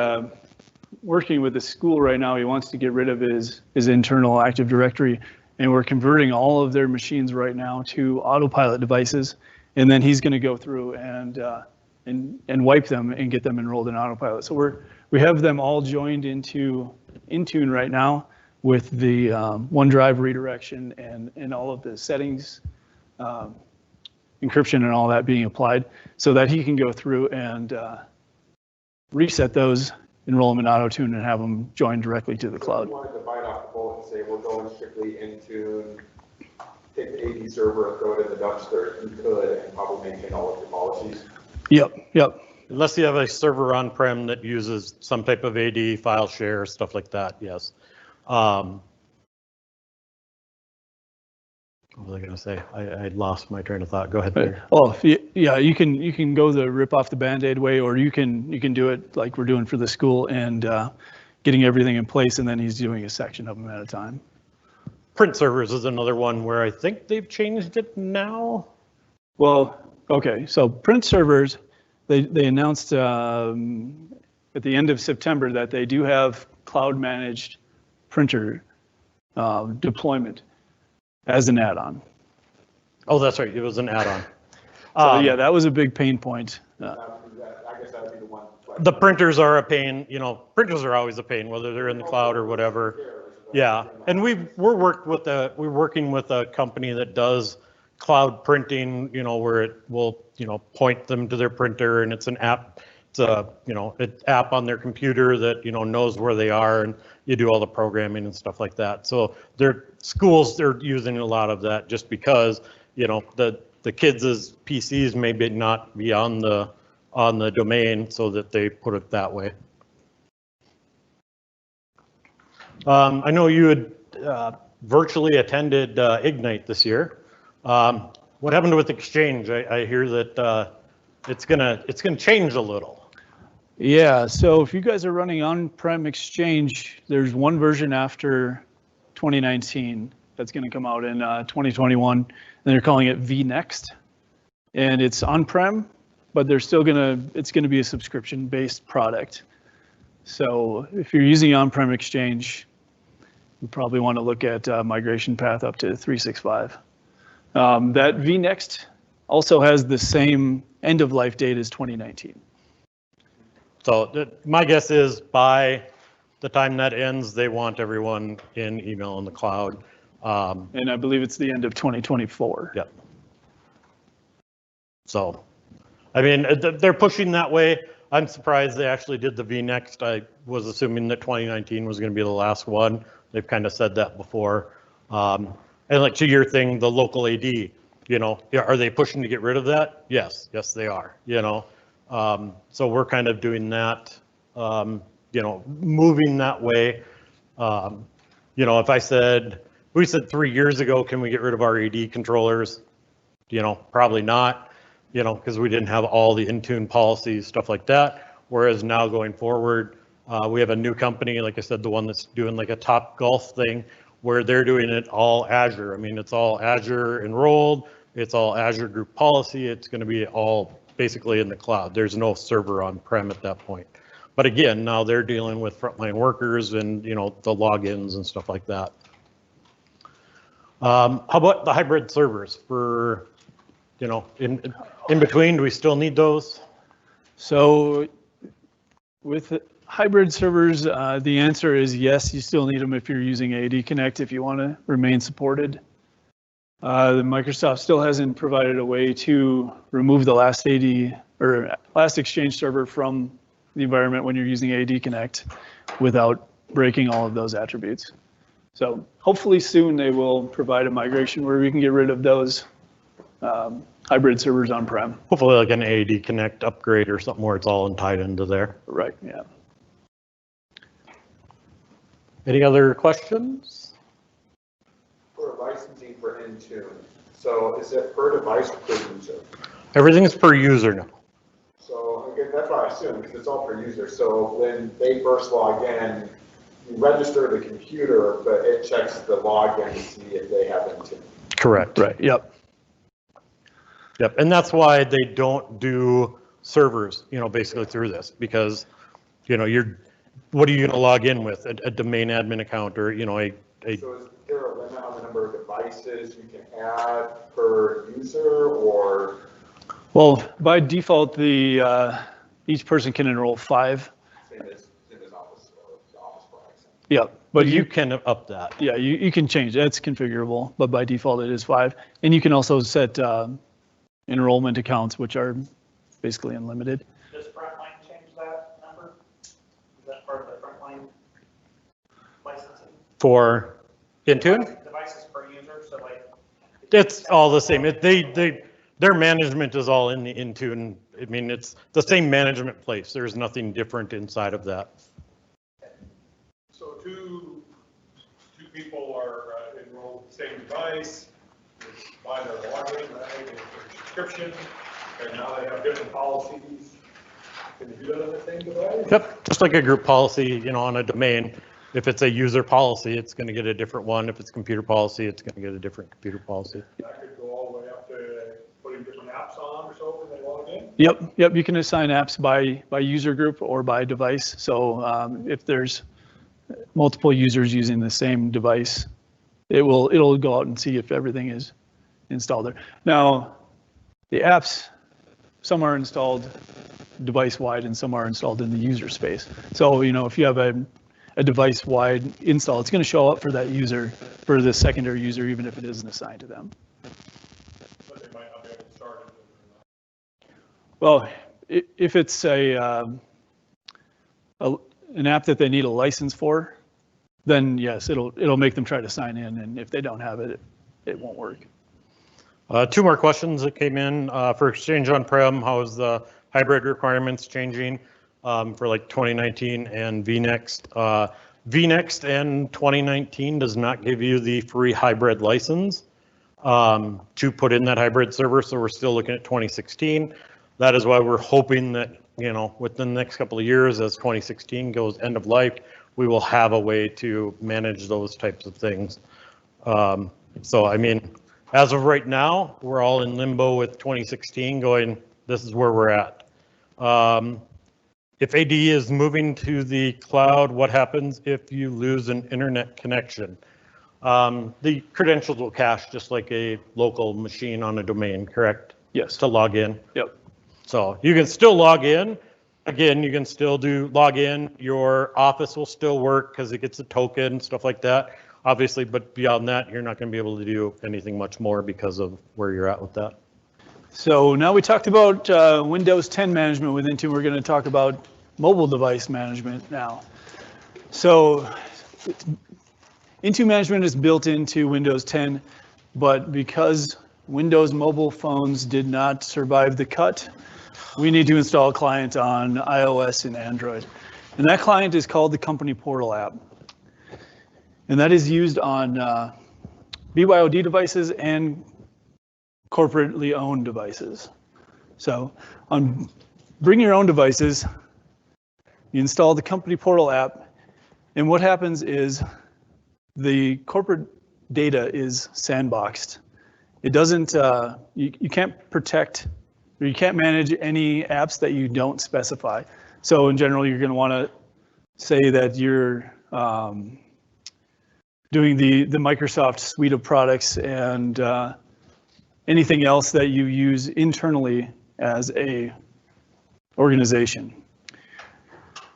working with a school right now. He wants to get rid of his internal Active Directory, and we're converting all of their machines right now to Autopilot devices. And then he's going to go through and and wipe them and get them enrolled in Autopilot. So we have them all joined into Intune right now with the OneDrive redirection and all of the settings, encryption and all that being applied so that he can go through and reset those, enroll them in AutoTune and have them join directly to the cloud. If you wanted to bite off the bullet and say, we're going strictly Intune, take the AD server, throw it in the dumpster, you could, and probably maintain all of your policies. Yep. Unless you have a server on-prem that uses some type of AD, file share, stuff like that, yes. What was I going to say? I lost my train of thought. Go ahead, Peter. Oh, yeah, you can go the rip off the Band-Aid way, or you can do it like we're doing for the school and getting everything in place, and then he's doing a section of them at a time. Print servers is another one where I think they've changed it now. Well, okay, so print servers, they announced at the end of September that they do have cloud managed printer deployment as an add-on. Oh, that's right. It was an add-on. So yeah, that was a big pain point. I guess that would be the one. The printers are a pain. You know, printers are always a pain, whether they're in the cloud or whatever. Yeah, and we're working with a company that does cloud printing. You know, where it will point them to their printer, and it's an app. It's a an app on their computer that knows where they are, and you do all the programming and stuff like that. So they're using a lot of that just because the kids' PCs maybe not be on the domain, so that they put it that way. I know you had virtually attended Ignite this year. What happened with Exchange? I hear that it's gonna change a little. Yeah, so if you guys are running on-prem Exchange, there's one version after 2019 that's going to come out in 2021, and they're calling it vNext, and it's on-prem, but it's going to be a subscription-based product. So if you're using on-prem Exchange, you probably want to look at migration path up to 365. That vNext also has the same end-of-life date as 2019. So my guess is by the time that ends, they want everyone in email in the cloud. And I believe it's the end of 2024. Yep. So, I mean, they're pushing that way. I'm surprised they actually did the vNext. I was assuming that 2019 was going to be the last one. They've kind of said that before. And like to your thing, the local AD, are they pushing to get rid of that? Yes, they are, So we're kind of doing that, moving that way. If we said 3 years ago, can we get rid of our AD controllers? Probably not, because we didn't have all the Intune policies, stuff like that. Whereas now going forward, we have a new company, like I said, the one that's doing like a Top Golf thing, where they're doing it all Azure. I mean, it's all Azure enrolled. It's all Azure group policy. It's going to be all basically in the cloud. There's no server on-prem at that point. But again, now they're dealing with frontline workers and the logins and stuff like that. How about the hybrid servers for in between? Do we still need those? So with hybrid servers, the answer is yes, you still need them if you're using AD Connect if you want to remain supported. The Microsoft still hasn't provided a way to remove the last AD or last Exchange server from the environment when you're using AD Connect without breaking all of those attributes. So hopefully soon they will provide a migration where we can get rid of those hybrid servers on-prem. Hopefully like an AD Connect upgrade or something where it's all tied into there. Right, yeah. Any other questions? For licensing for Intune, so is it per device or per user? Everything's per user now. So again, that's what I assume, because it's all per user. So when they first log in, you register the computer, but it checks the login to see if they have Intune. Correct. Right, yep. Yep, and that's why they don't do servers, basically through this, because, what are you going to log in with? A domain admin account or, So is there a limit on the number of devices you can add per user, or? Well, by default, each person can enroll 5. Same as Office or the Office products. Yeah, But but you can up that. yeah, you can change. That's configurable, but by default it is 5. And you can also set enrollment accounts, which are basically unlimited. Does Frontline change that number? Is that part of the Frontline licensing? For Intune, Devices per user, so like. it's all the same. Their management is all in the Intune. I mean, it's the same management place. There's nothing different inside of that. So two people are enrolled in the same device, they buy their login, right, they get their subscription, and now they have different policies. Can you do that on the same device? Yep, just like a group policy, on a domain. If it's a user policy, it's going to get a different one. If it's computer policy, it's going to get a different computer policy. That could go all the way up to putting different apps on or so when they log in? Yep. You can assign apps by user group or by device. So if there's multiple users using the same device, it'll go out and see if everything is installed there. Now, the apps, some are installed device-wide and some are installed in the user space. So, if you have a device-wide install, it's going to show up for that user, for the secondary user, even if it isn't assigned to them. But they might not be able to start it. Well, if it's an app that they need a license for, then yes, it'll make them try to sign in, and if they don't have it, it won't work. 2 more questions that came in for Exchange on-prem. How is the hybrid requirements changing for like 2019 and vNext? vNext and 2019 does not give you the free hybrid license to put in that hybrid server, so we're still looking at 2016. That is why we're hoping that, within the next couple of years, as 2016 goes end of life, we will have a way to manage those types of things. So, I mean, as of right now, we're all in limbo with 2016 going, this is where we're at. If AD is moving to the cloud, what happens if you lose an internet connection? The credentials will cache just like a local machine on a domain, correct? Yes. To log in. Yep. So you can still log in. Again, you can still log in. Your Office will still work because it gets a token and stuff like that, obviously, but beyond that, you're not going to be able to do anything much more because of where you're at with that. So now we talked about Windows 10 management with Intune. We're going to talk about mobile device management now. So Intune management is built into Windows 10, but because Windows mobile phones did not survive the cut, we need to install a client on iOS and Android. And that client is called the Company Portal app. And that is used on BYOD devices and corporately owned devices. So on bring your own devices, you install the Company Portal app, and what happens is the corporate data is sandboxed. It doesn't, you can't protect, or you can't manage any apps that you don't specify. So in general, you're going to want to say that you're doing the Microsoft suite of products and anything else that you use internally as a organization.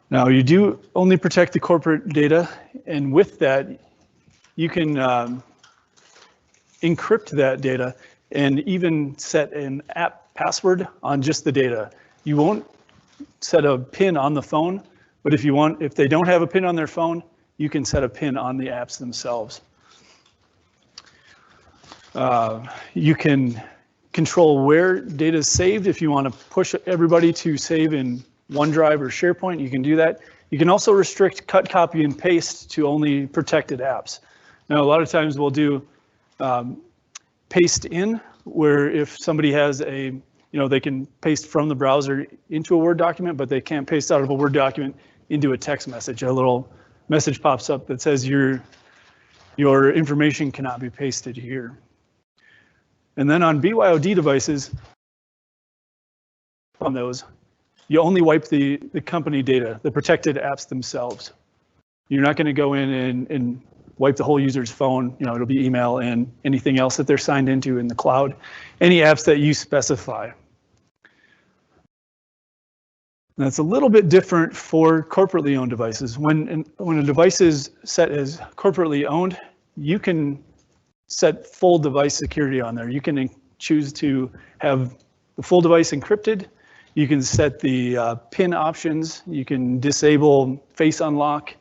Now you do only protect the corporate data, and with that, you can encrypt that data and even set an app password on just the data. You won't set a PIN on the phone, but if they don't have a PIN on their phone, you can set a PIN on the apps themselves. You can control where data is saved. If you want to push everybody to save in OneDrive or SharePoint, you can do that. You can also restrict cut, copy, and paste to only protected apps. Now, a lot of times we'll do paste in, where if somebody has they can paste from the browser into a Word document, but they can't paste out of a Word document into a text message. A little message pops up that says your information cannot be pasted here. And then on BYOD devices, on those, you only wipe the company data, the protected apps themselves. You're not going to go in and wipe the whole user's phone. It'll be email and anything else that they're signed into in the cloud. Any apps that you specify. That's a little bit different for corporately owned devices. When a device is set as corporately owned, you can set full device security on there. You can choose to have the full device encrypted. You can set the PIN options. You can disable face unlock.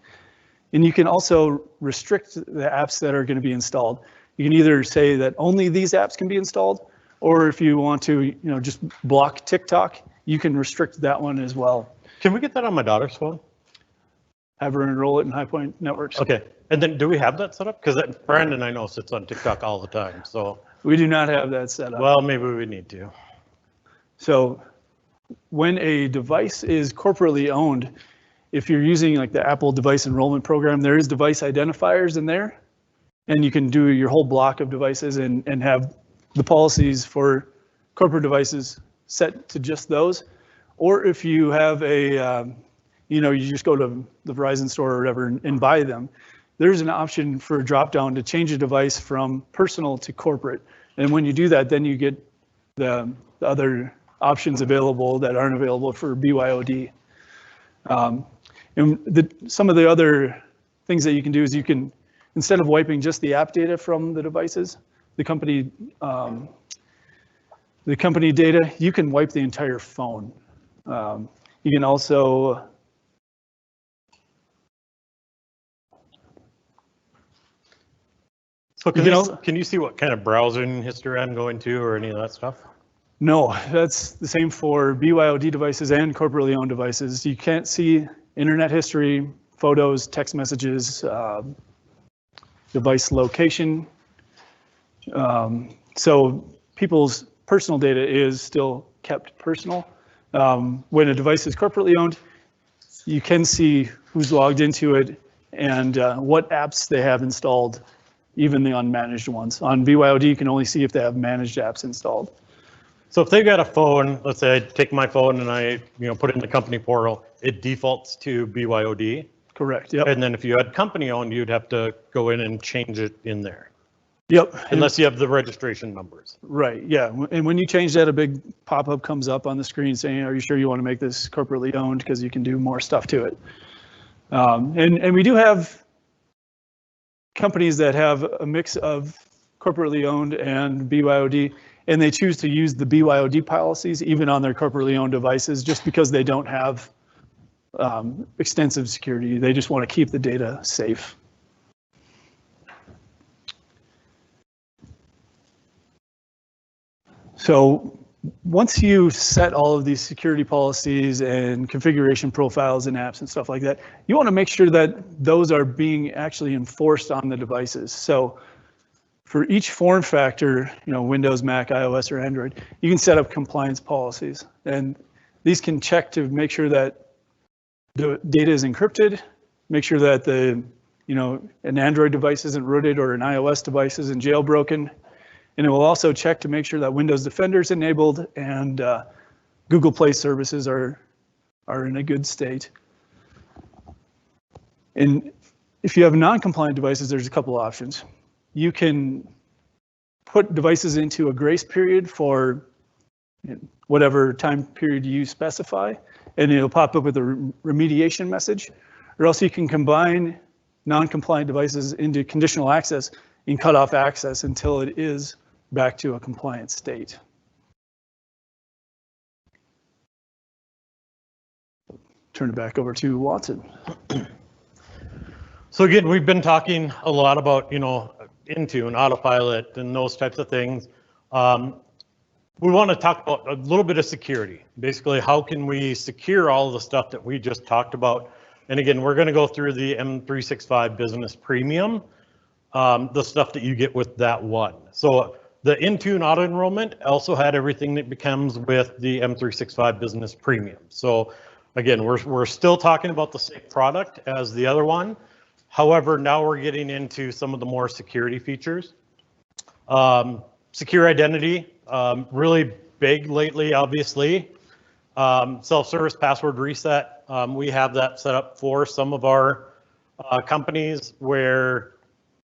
And you can also restrict the apps that are going to be installed. You can either say that only these apps can be installed, or if you want to, just block TikTok, you can restrict that one as well. Can we get that on my daughter's phone? Have her enroll it in HighPoint Networks. Okay. And then do we have that set up? Because Brandon, I know, sits on TikTok all the time. So, We do not have that set up. well, maybe we need to. So when a device is corporately owned, if you're using like the Apple device enrollment program, there is device identifiers in there, and you can do your whole block of devices and have the policies for corporate devices set to just those. Or if you have a, you just go to the Verizon store or whatever and buy them, there's an option for a drop-down to change a device from personal to corporate. And when you do that, then you get the other options available that aren't available for BYOD. And some of the other things that you can do is you can, instead of wiping just the app data from the devices, the company data, you can wipe the entire phone. You can also So can you see what kind of browsing history I'm going to or any of that stuff? No, that's the same for BYOD devices and corporately owned devices. You can't see internet history, photos, text messages, device location. So people's personal data is still kept personal. When a device is corporately owned, you can see who's logged into it and what apps they have installed, even the unmanaged ones. On BYOD, you can only see if they have managed apps installed. So if they've got a phone, let's say I take my phone and I put it in the company portal, it defaults to BYOD. Correct, yep. And then if you had company owned, you'd have to go in and change it in there. Yep. Unless you have the registration numbers. Right, yeah. And when you change that, a big pop-up comes up on the screen saying, are you sure you want to make this corporately owned? Because you can do more stuff to it. And we do have companies that have a mix of corporately owned and BYOD, and they choose to use the BYOD policies even on their corporately owned devices just because they don't have extensive security. They just want to keep the data safe. So once you set all of these security policies and configuration profiles and apps and stuff like that, you want to make sure that those are being actually enforced on the devices. So for each form factor, Windows, Mac, iOS, or Android, you can set up compliance policies. And these can check to make sure that the data is encrypted, make sure that an Android device isn't rooted or an iOS device isn't jailbroken. And it will also check to make sure that Windows Defender is enabled and Google Play services are in a good state. And if you have non-compliant devices, there's a couple of options. You can put devices into a grace period for whatever time period you specify, and it'll pop up with a remediation message. Or else you can combine non-compliant devices into conditional access and cut off access until it is back to a compliant state. Turn it back over to Watson. So again, we've been talking a lot about, Intune, Autopilot, and those types of things. We want to talk about a little bit of security. Basically, how can we secure all of the stuff that we just talked about? And again, we're going to go through the M365 Business Premium, the stuff that you get with that one. So the Intune Auto Enrollment also had everything that becomes with the M365 Business Premium. So again, we're still talking about the same product as the other one. However, now we're getting into some of the more security features. Secure identity, really big lately, obviously. Self-service password reset, we have that set up for some of our companies where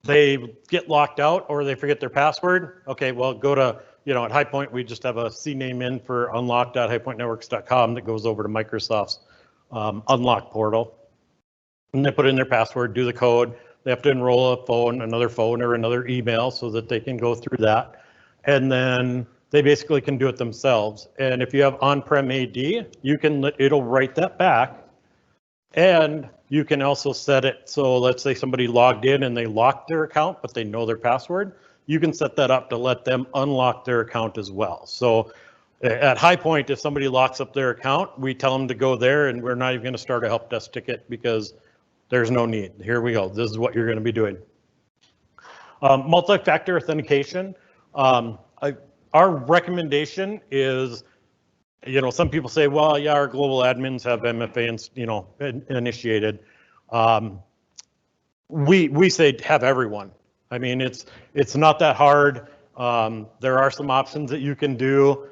they get locked out or they forget their password. Okay, well, go to at High Point, we just have a CNAME in for unlock.highpointnetworks.com that goes over to Microsoft's unlock portal. And they put in their password, do the code. They have to enroll a phone, another phone, or another email so that they can go through that. And then they basically can do it themselves. And if you have on-prem AD, it'll write that back. And you can also set it so let's say somebody logged in and they locked their account, but they know their password. You can set that up to let them unlock their account as well. So at High Point, if somebody locks up their account, we tell them to go there, and we're not even going to start a help desk ticket because there's no need. Here we go. This is what you're going to be doing. Multi-factor authentication. Our recommendation is, some people say, well, yeah, our global admins have MFA, initiated. We say have everyone. I mean, it's not that hard. There are some options that you can do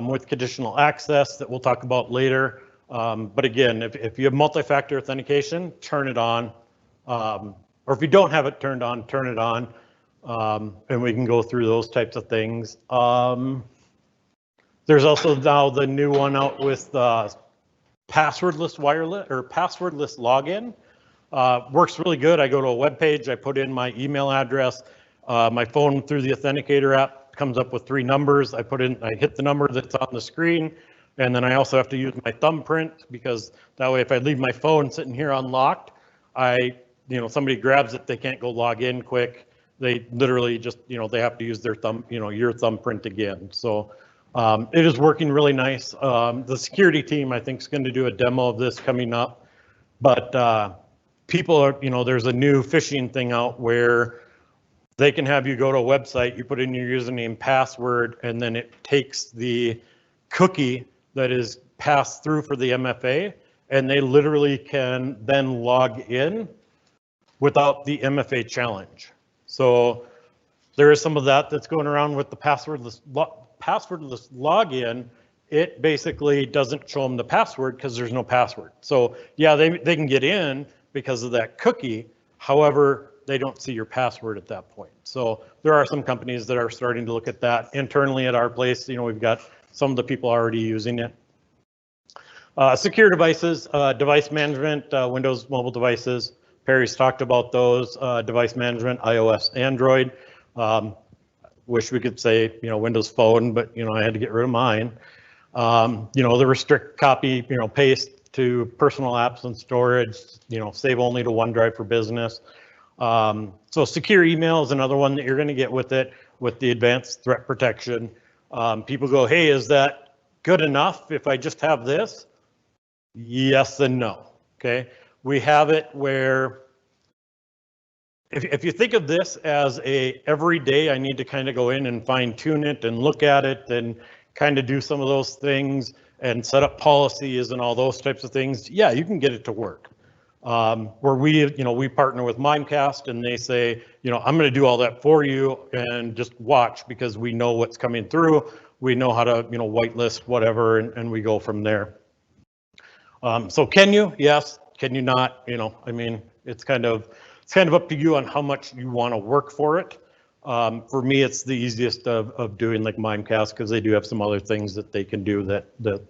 with conditional access that we'll talk about later. But again, if you have multi-factor authentication, turn it on. Or if you don't have it turned on, turn it on. And we can go through those types of things. There's also now the new one out with passwordless wireless or passwordless login. Works really good. I go to a web page, I put in my email address, my phone through the authenticator app comes up with 3 numbers. I hit the number that's on the screen, and then I also have to use my thumbprint because that way if I leave my phone sitting here unlocked, somebody grabs it, they can't go log in quick. They literally just, they have to use their thumb, your thumbprint again. So it is working really nice. The security team, I think, is going to do a demo of this coming up, but people are, there's a new phishing thing out where they can have you go to a website, you put in your username, password, and then it takes the cookie that is passed through for the MFA, and they literally can then log in without the MFA challenge. So there is some of that that's going around with the passwordless login. It basically doesn't show them the password because there's no password. So yeah, they can get in because of that cookie. However, they don't see your password at that point. So there are some companies that are starting to look at that internally at our place. We've got some of the people already using it. Secure devices, device management, Windows mobile devices. Perry's talked about those, device management, iOS, Android. Wish we could say, Windows Phone, but, I had to get rid of mine. The restrict copy, paste to personal apps and storage, save only to OneDrive for business. So secure email is another one that you're going to get with it, with the advanced threat protection. People go, hey, is that good enough if I just have this? Yes and no. Okay. We have it where if you think of this as every day I need to kind of go in and fine tune it and look at it and kind of do some of those things and set up policies and all those types of things, yeah, you can get it to work. Where we partner with Mimecast and they say, I'm going to do all that for you and just watch because we know what's coming through. We know how to, whitelist whatever, and we go from there. So can you? Yes. Can you not? It's kind of up to you on how much you want to work for it. For me, it's the easiest of doing like Mimecast because they do have some other things that they can do that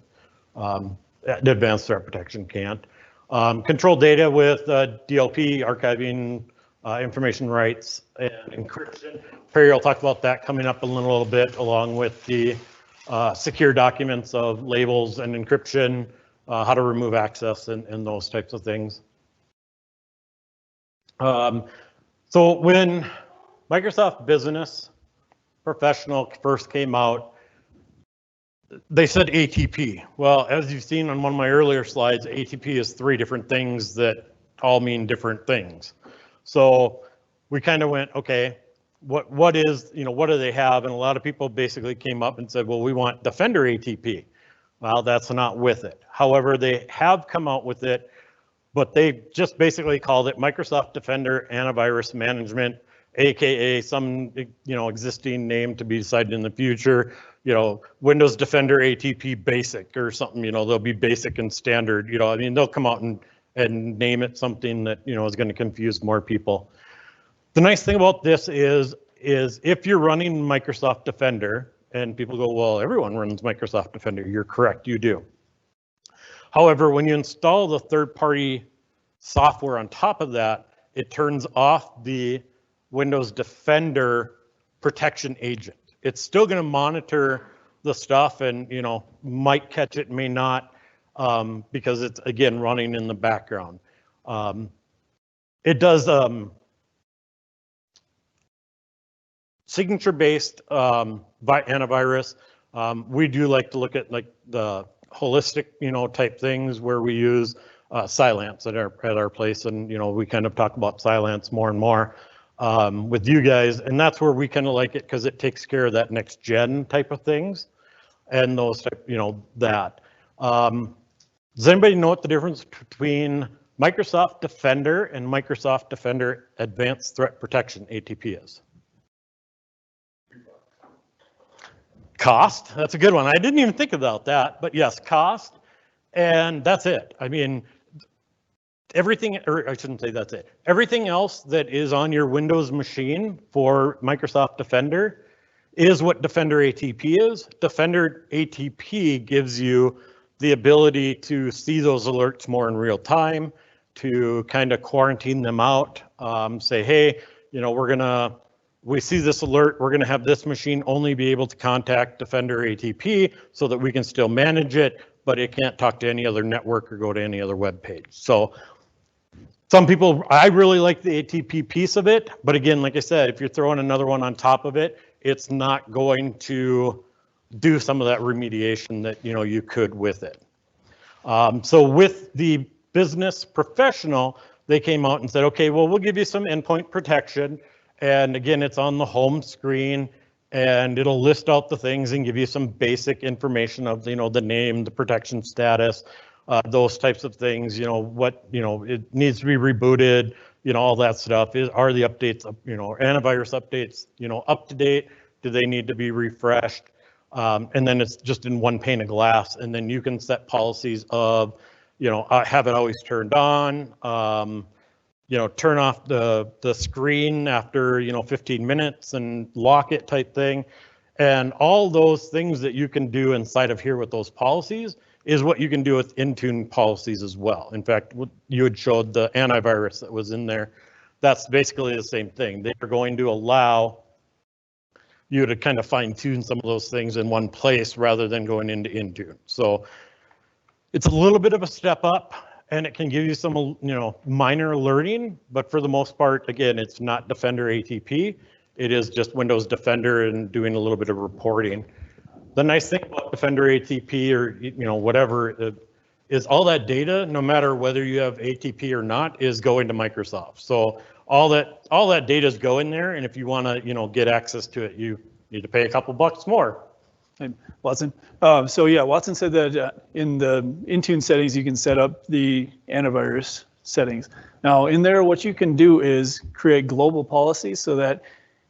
advanced threat protection can't. Control data with DLP, archiving, information rights, and encryption. Perry will talk about that coming up in a little bit, along with the secure documents of labels and encryption, how to remove access and those types of things. So when Microsoft Business Professional first came out, they said ATP. Well, as you've seen on one of my earlier slides, ATP is 3 different things that all mean different things. So we kind of went, okay, what do they have? And a lot of people basically came up and said, well, we want Defender ATP. Well, that's not with it. However, they have come out with it, but they just basically called it Microsoft Defender Antivirus Management, AKA some existing name to be decided in the future. Windows Defender ATP Basic or something. They'll be basic and standard. They'll come out and name it something that is going to confuse more people. The nice thing about this is if you're running Microsoft Defender And people go, well, everyone runs Microsoft Defender. You're correct, you do. However, when you install the third-party software on top of that, it turns off the Windows Defender protection agent. It's still going to monitor the stuff and, you know, might catch it, may not, because it's, again, running in the background. It does signature-based antivirus. We do like to look at like the holistic, you know, type things where we use Cylance at our place, and you know, we kind of talk about Cylance more and more with you guys, and that's where we kind of like it because it takes care of that next gen type of things and those type, you know, that. Does anybody know what the difference between Microsoft Defender and Microsoft Defender Advanced Threat Protection, ATP, is? Cost, that's a good one. I didn't even think about that, but yes, cost, and that's it. I mean, everything, or I shouldn't say that's it. Everything else that is on your Windows machine for Microsoft Defender is what Defender ATP is. Defender ATP gives you the ability to see those alerts more in real time, to kind of quarantine them out, say, hey, you know, we see this alert, we're going to have this machine only be able to contact Defender ATP so that we can still manage it, but it can't talk to any other network or go to any other web page. So some people, I really like the ATP piece of it, but again, like I said, if you're throwing another one on top of it, it's not going to do some of that remediation that, you know, you could with it. So with the business professional, they came out and said, okay, well, we'll give you some endpoint protection. And again, it's on the home screen and it'll list out the things and give you some basic information of, you know, the name, the protection status, those types of things, you know, what, you know, it needs to be rebooted, you know, all that stuff. Are the updates, you know, antivirus updates, you know, up to date? Do they need to be refreshed? And then it's just in one pane of glass. And then you can set policies of, you know, have it always turned on, you know, turn off the screen after, you know, 15 minutes and lock it type thing. And all those things that you can do inside of here with those policies is what you can do with Intune policies as well. In fact, what you had showed the antivirus that was in there, that's basically the same thing. They are going to allow you to kind of fine tune some of those things in one place rather than going into Intune. So it's a little bit of a step up. And it can give you some, you know, minor alerting, but for the most part, again, it's not Defender ATP. It is just Windows Defender and doing a little bit of reporting. The nice thing about Defender ATP or, you know, whatever, is all that data, no matter whether you have ATP or not, is going to Microsoft. So all that data is going there, and if you want to, you know, get access to it, you need to pay a couple bucks more. Hey, Watson. So yeah, Watson said that in the Intune settings, you can set up the antivirus settings. Now in there, what you can do is create global policies so that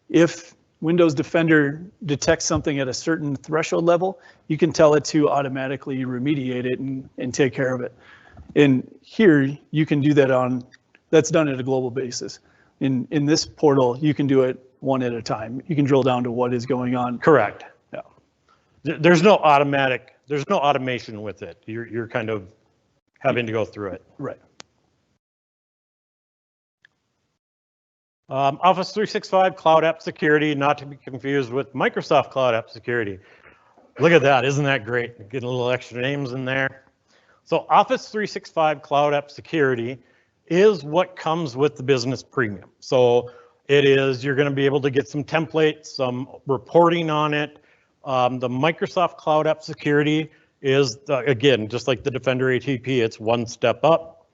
if Windows Defender detects something at a certain threshold level, you can tell it to automatically remediate it and take care of it. And here you can do that that's done at a global basis. In this portal, you can do it one at a time. You can drill down to what is going on. Correct. There's no automation with it. You're kind of having to go through it. Right. Office 365 Cloud App Security, not to be confused with Microsoft Cloud App Security. Look at that, isn't that great? Getting a little extra names in there. So Office 365 Cloud App Security is what comes with the business premium. So it is, you're going to be able to get some templates, some reporting on it. The Microsoft Cloud App Security is, again, just like the Defender ATP, it's one step up.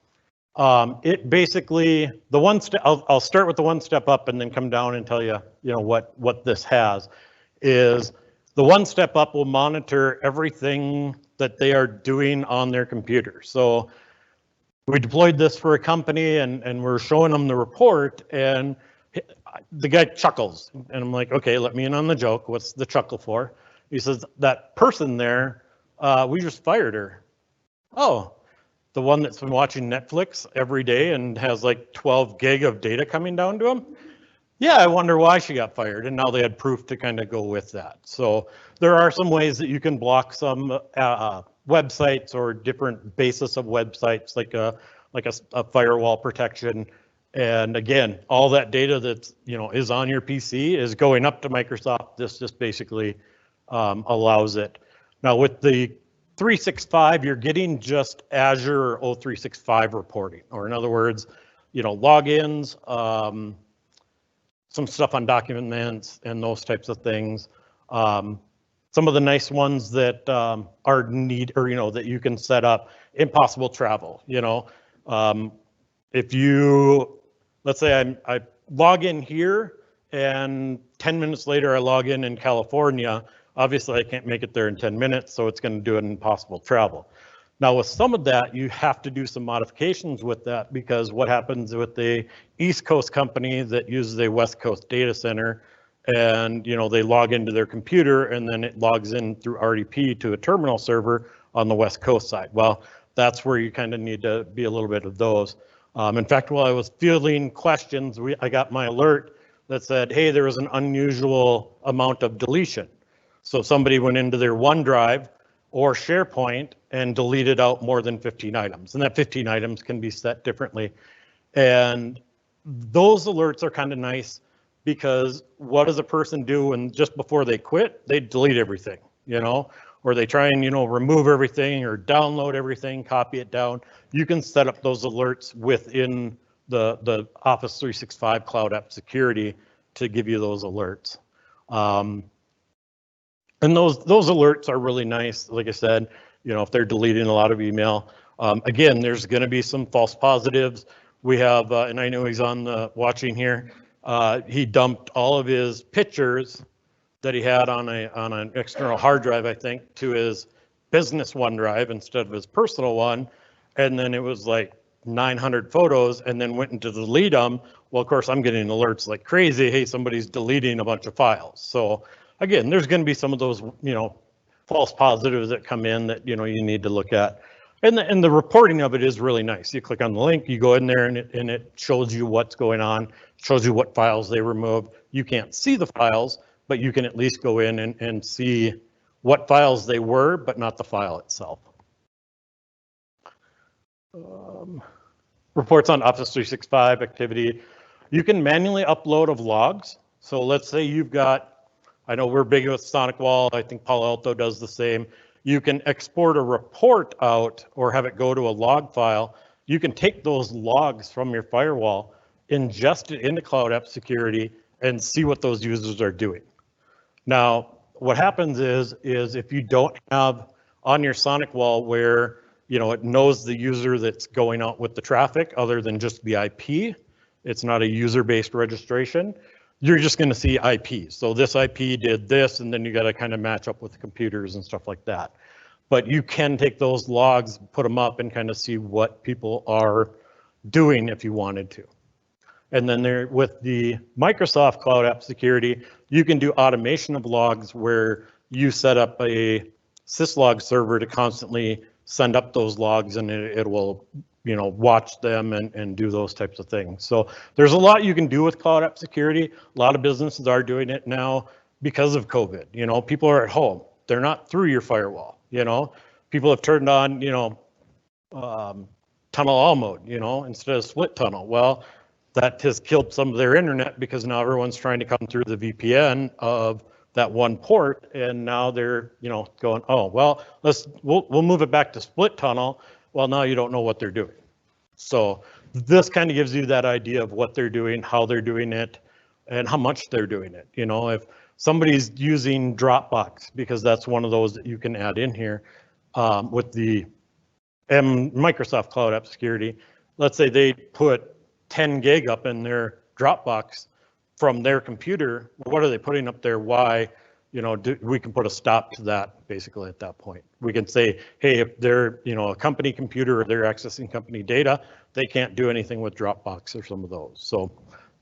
It basically, the one step, I'll start with the one step up and then come down and tell you, you know, what this has, is the one step up will monitor everything that they are doing on their computer. So we deployed this for a company and we're showing them the report and the guy chuckles and I'm like, okay, let me in on the joke. What's the chuckle for? He says, that person there, we just fired her. Oh, the one that's been watching Netflix every day and has like 12 gig of data coming down to him? Yeah, I wonder why she got fired, and now they had proof to kind of go with that. So there are some ways that you can block some websites or different basis of websites, like a firewall protection. And again, all that data that's is on your PC is going up to Microsoft. This just basically allows it. Now with the 365, you're getting just Azure O365 reporting, or in other words, logins. Some stuff on documents and those types of things. Some of the nice ones that are that you can set up, impossible travel. If you, let's say I log in here and 10 minutes later I log in California, obviously I can't make it there in 10 minutes, so it's going to do an impossible travel. Now with some of that, you have to do some modifications with that, because what happens with the East Coast company that uses a West Coast data center, and they log into their computer and then it logs in through RDP to a terminal server on the West Coast side. Well, that's where you kind of need to be a little bit of those. In fact, while I was fielding questions, I got my alert that said, hey, there was an unusual amount of deletion. So somebody went into their OneDrive or SharePoint and deleted out more than 15 items. And that 15 items can be set differently. And those alerts are kind of nice, because what does a person do when just before they quit, they delete everything, or they try and, remove everything or download everything, copy it down. You can set up those alerts within the Office 365 Cloud App Security to give you those alerts. And those alerts are really nice. Like I said, if they're deleting a lot of email, again, there's going to be some false positives. We have, and I know he's on the watching here. He dumped all of his pictures that he had on an external hard drive, I think, to his business OneDrive instead of his personal one. And then it was like 900 photos, and then went into delete them. Well, of course, I'm getting alerts like crazy. Hey, somebody's deleting a bunch of files. So again, there's going to be some of those, false positives that come in that, you need to look at. And the reporting of it is really nice. You click on the link, you go in there, and it shows you what's going on, shows you what files they removed. You can't see the files, but you can at least go in and see what files they were, but not the file itself. Reports on Office 365 activity. You can manually upload of logs. So let's say you've got, I know we're big with SonicWall, I think Palo Alto does the same. You can export a report out or have it go to a log file. You can take those logs from your firewall, ingest it into Cloud App Security, and see what those users are doing. Now, what happens is if you don't have on your SonicWall where it knows the user that's going out with the traffic other than just the IP, it's not a user-based registration, you're just going to see IPs. So this IP did this, and then you got to kind of match up with the computers and stuff like that. But you can take those logs, put them up, and kind of see what people are doing if you wanted to. And then there, with the Microsoft Cloud App Security, you can do automation of logs where you set up a syslog server to constantly send up those logs, and it will watch them and do those types of things. So there's a lot you can do with Cloud App Security. A lot of businesses are doing it now because of COVID. People are at home. They're not through your firewall. People have turned on, tunnel all mode, instead of split tunnel. Well, that has killed some of their internet, because now everyone's trying to come through the VPN of that one port, and now they're going, oh well, we'll move it back to split tunnel. Well, now you don't know what they're doing. So this kind of gives you that idea of what they're doing, how they're doing it, and how much they're doing it. If somebody's using Dropbox, because that's one of those that you can add in here with the Microsoft Cloud App Security. Let's say they put 10 gig up in their Dropbox from their computer. What are they putting up there? Why? We can put a stop to that basically at that point. We can say, hey, if they're a company computer or they're accessing company data, they can't do anything with Dropbox or some of those. So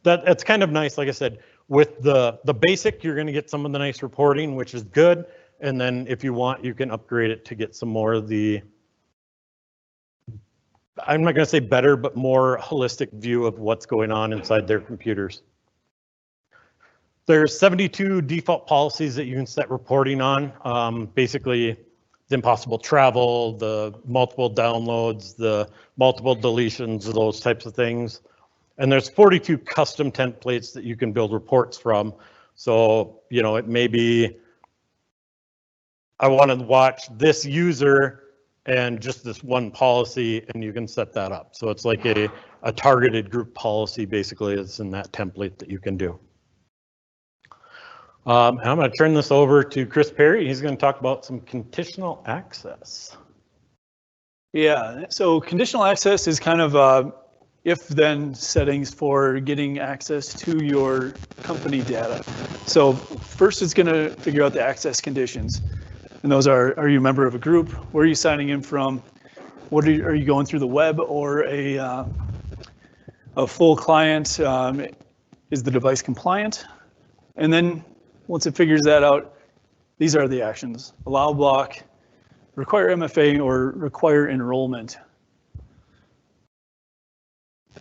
that's kind of nice. Like I said, with the basic, you're going to get some of the nice reporting, which is good. And then if you want, you can upgrade it to get some more of the, I'm not going to say better, but more holistic view of what's going on inside their computers. There's 72 default policies that you can set reporting on. Basically, the impossible travel, the multiple downloads, the multiple deletions, those types of things. And there's 42 custom templates that you can build reports from. So, you know, it may be, I want to watch this user and just this one policy, and you can set that up. So it's like a targeted group policy, basically, is in that template that you can do. And I'm going to turn this over to Chris Perry. He's going to talk about some conditional access. Yeah, so conditional access is kind of if-then settings for getting access to your company data. So first it's going to figure out the access conditions. And those are you a member of a group? Where are you signing in from? What are you going through the web or a full client? Is the device compliant? And then once it figures that out, these are the actions: allow block, require MFA, or require enrollment.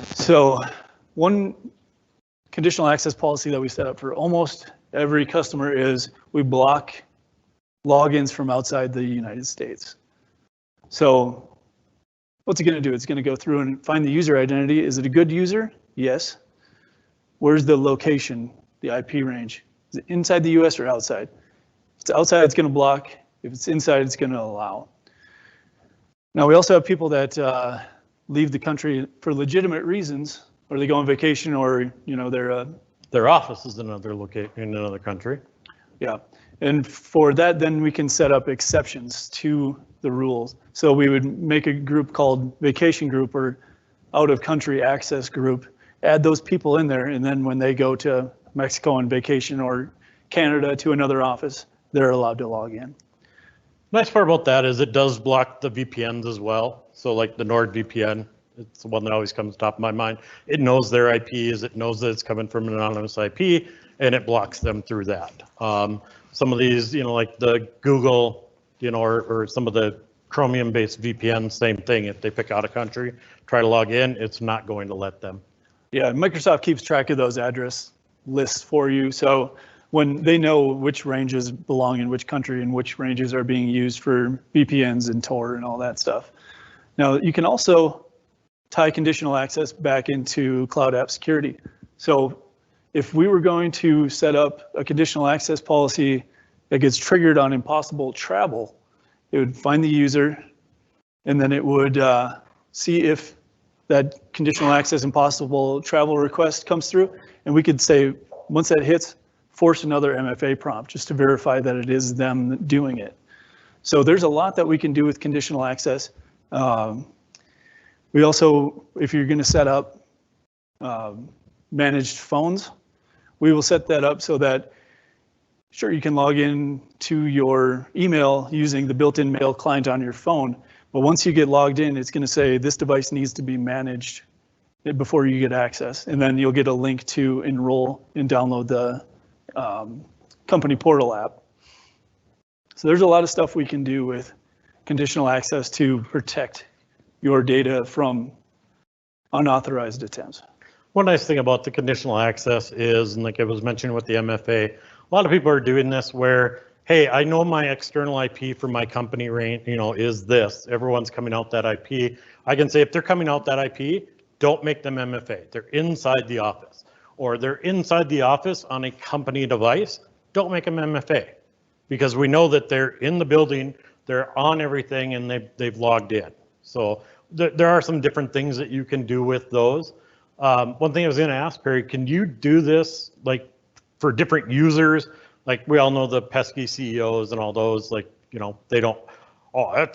So one conditional access policy that we set up for almost every customer is we block logins from outside the United States. So what's it going to do? It's going to go through and find the user identity. Is it a good user? Yes. Where's the location, the IP range? Is it inside the US or outside? If it's outside, it's going to block. If it's inside, it's going to allow. Now, we also have people that leave the country for legitimate reasons, or they go on vacation, or you know their office is in another location in another country. Yeah, and for that, then we can set up exceptions to the rules. So we would make a group called vacation group or out of country access group, add those people in there, and then when they go to Mexico on vacation or Canada to another office, they're allowed to log in. Nice part about that is it does block the VPNs as well. So like the NordVPN, it's the one that always comes top of my mind. It knows their IPs, it knows that it's coming from an anonymous IP, and it blocks them through that. Some of these, you know, like the Google, you know, or some of the Chromium-based VPN, same thing. If they pick out a country, try to log in, it's not going to let them. Yeah, Microsoft keeps track of those address lists for you. So when they know which ranges belong in which country and which ranges are being used for VPNs and Tor and all that stuff. Now, you can also tie conditional access back into Cloud App Security. So if we were going to set up a conditional access policy that gets triggered on impossible travel, it would find the user, and then it would see if that conditional access impossible travel request comes through, and we could say, once that hits, force another MFA prompt just to verify that it is them doing it. So there's a lot that we can do with conditional access. We also, if you're going to set up managed phones, we will set that up so that, sure, you can log in to your email using the built-in mail client on your phone, but once you get logged in, it's going to say this device needs to be managed before you get access, and then you'll get a link to enroll and download the company portal app. So there's a lot of stuff we can do with conditional access to protect your data from unauthorized attempts. One nice thing about the conditional access is, and like I was mentioning with the MFA, a lot of people are doing this where, hey, I know my external IP for my company range, you know, is this. Everyone's coming out that IP. I can say if they're coming out that IP, don't make them MFA. They're inside the office, or they're inside the office on a company device. Don't make them MFA, because we know that they're in the building, they're on everything, and they've logged in. So there are some different things that you can do with those. One thing I was going to ask, Perry, can you do this like for different users? Like we all know the pesky CEOs and all those, like, you know, they don't, I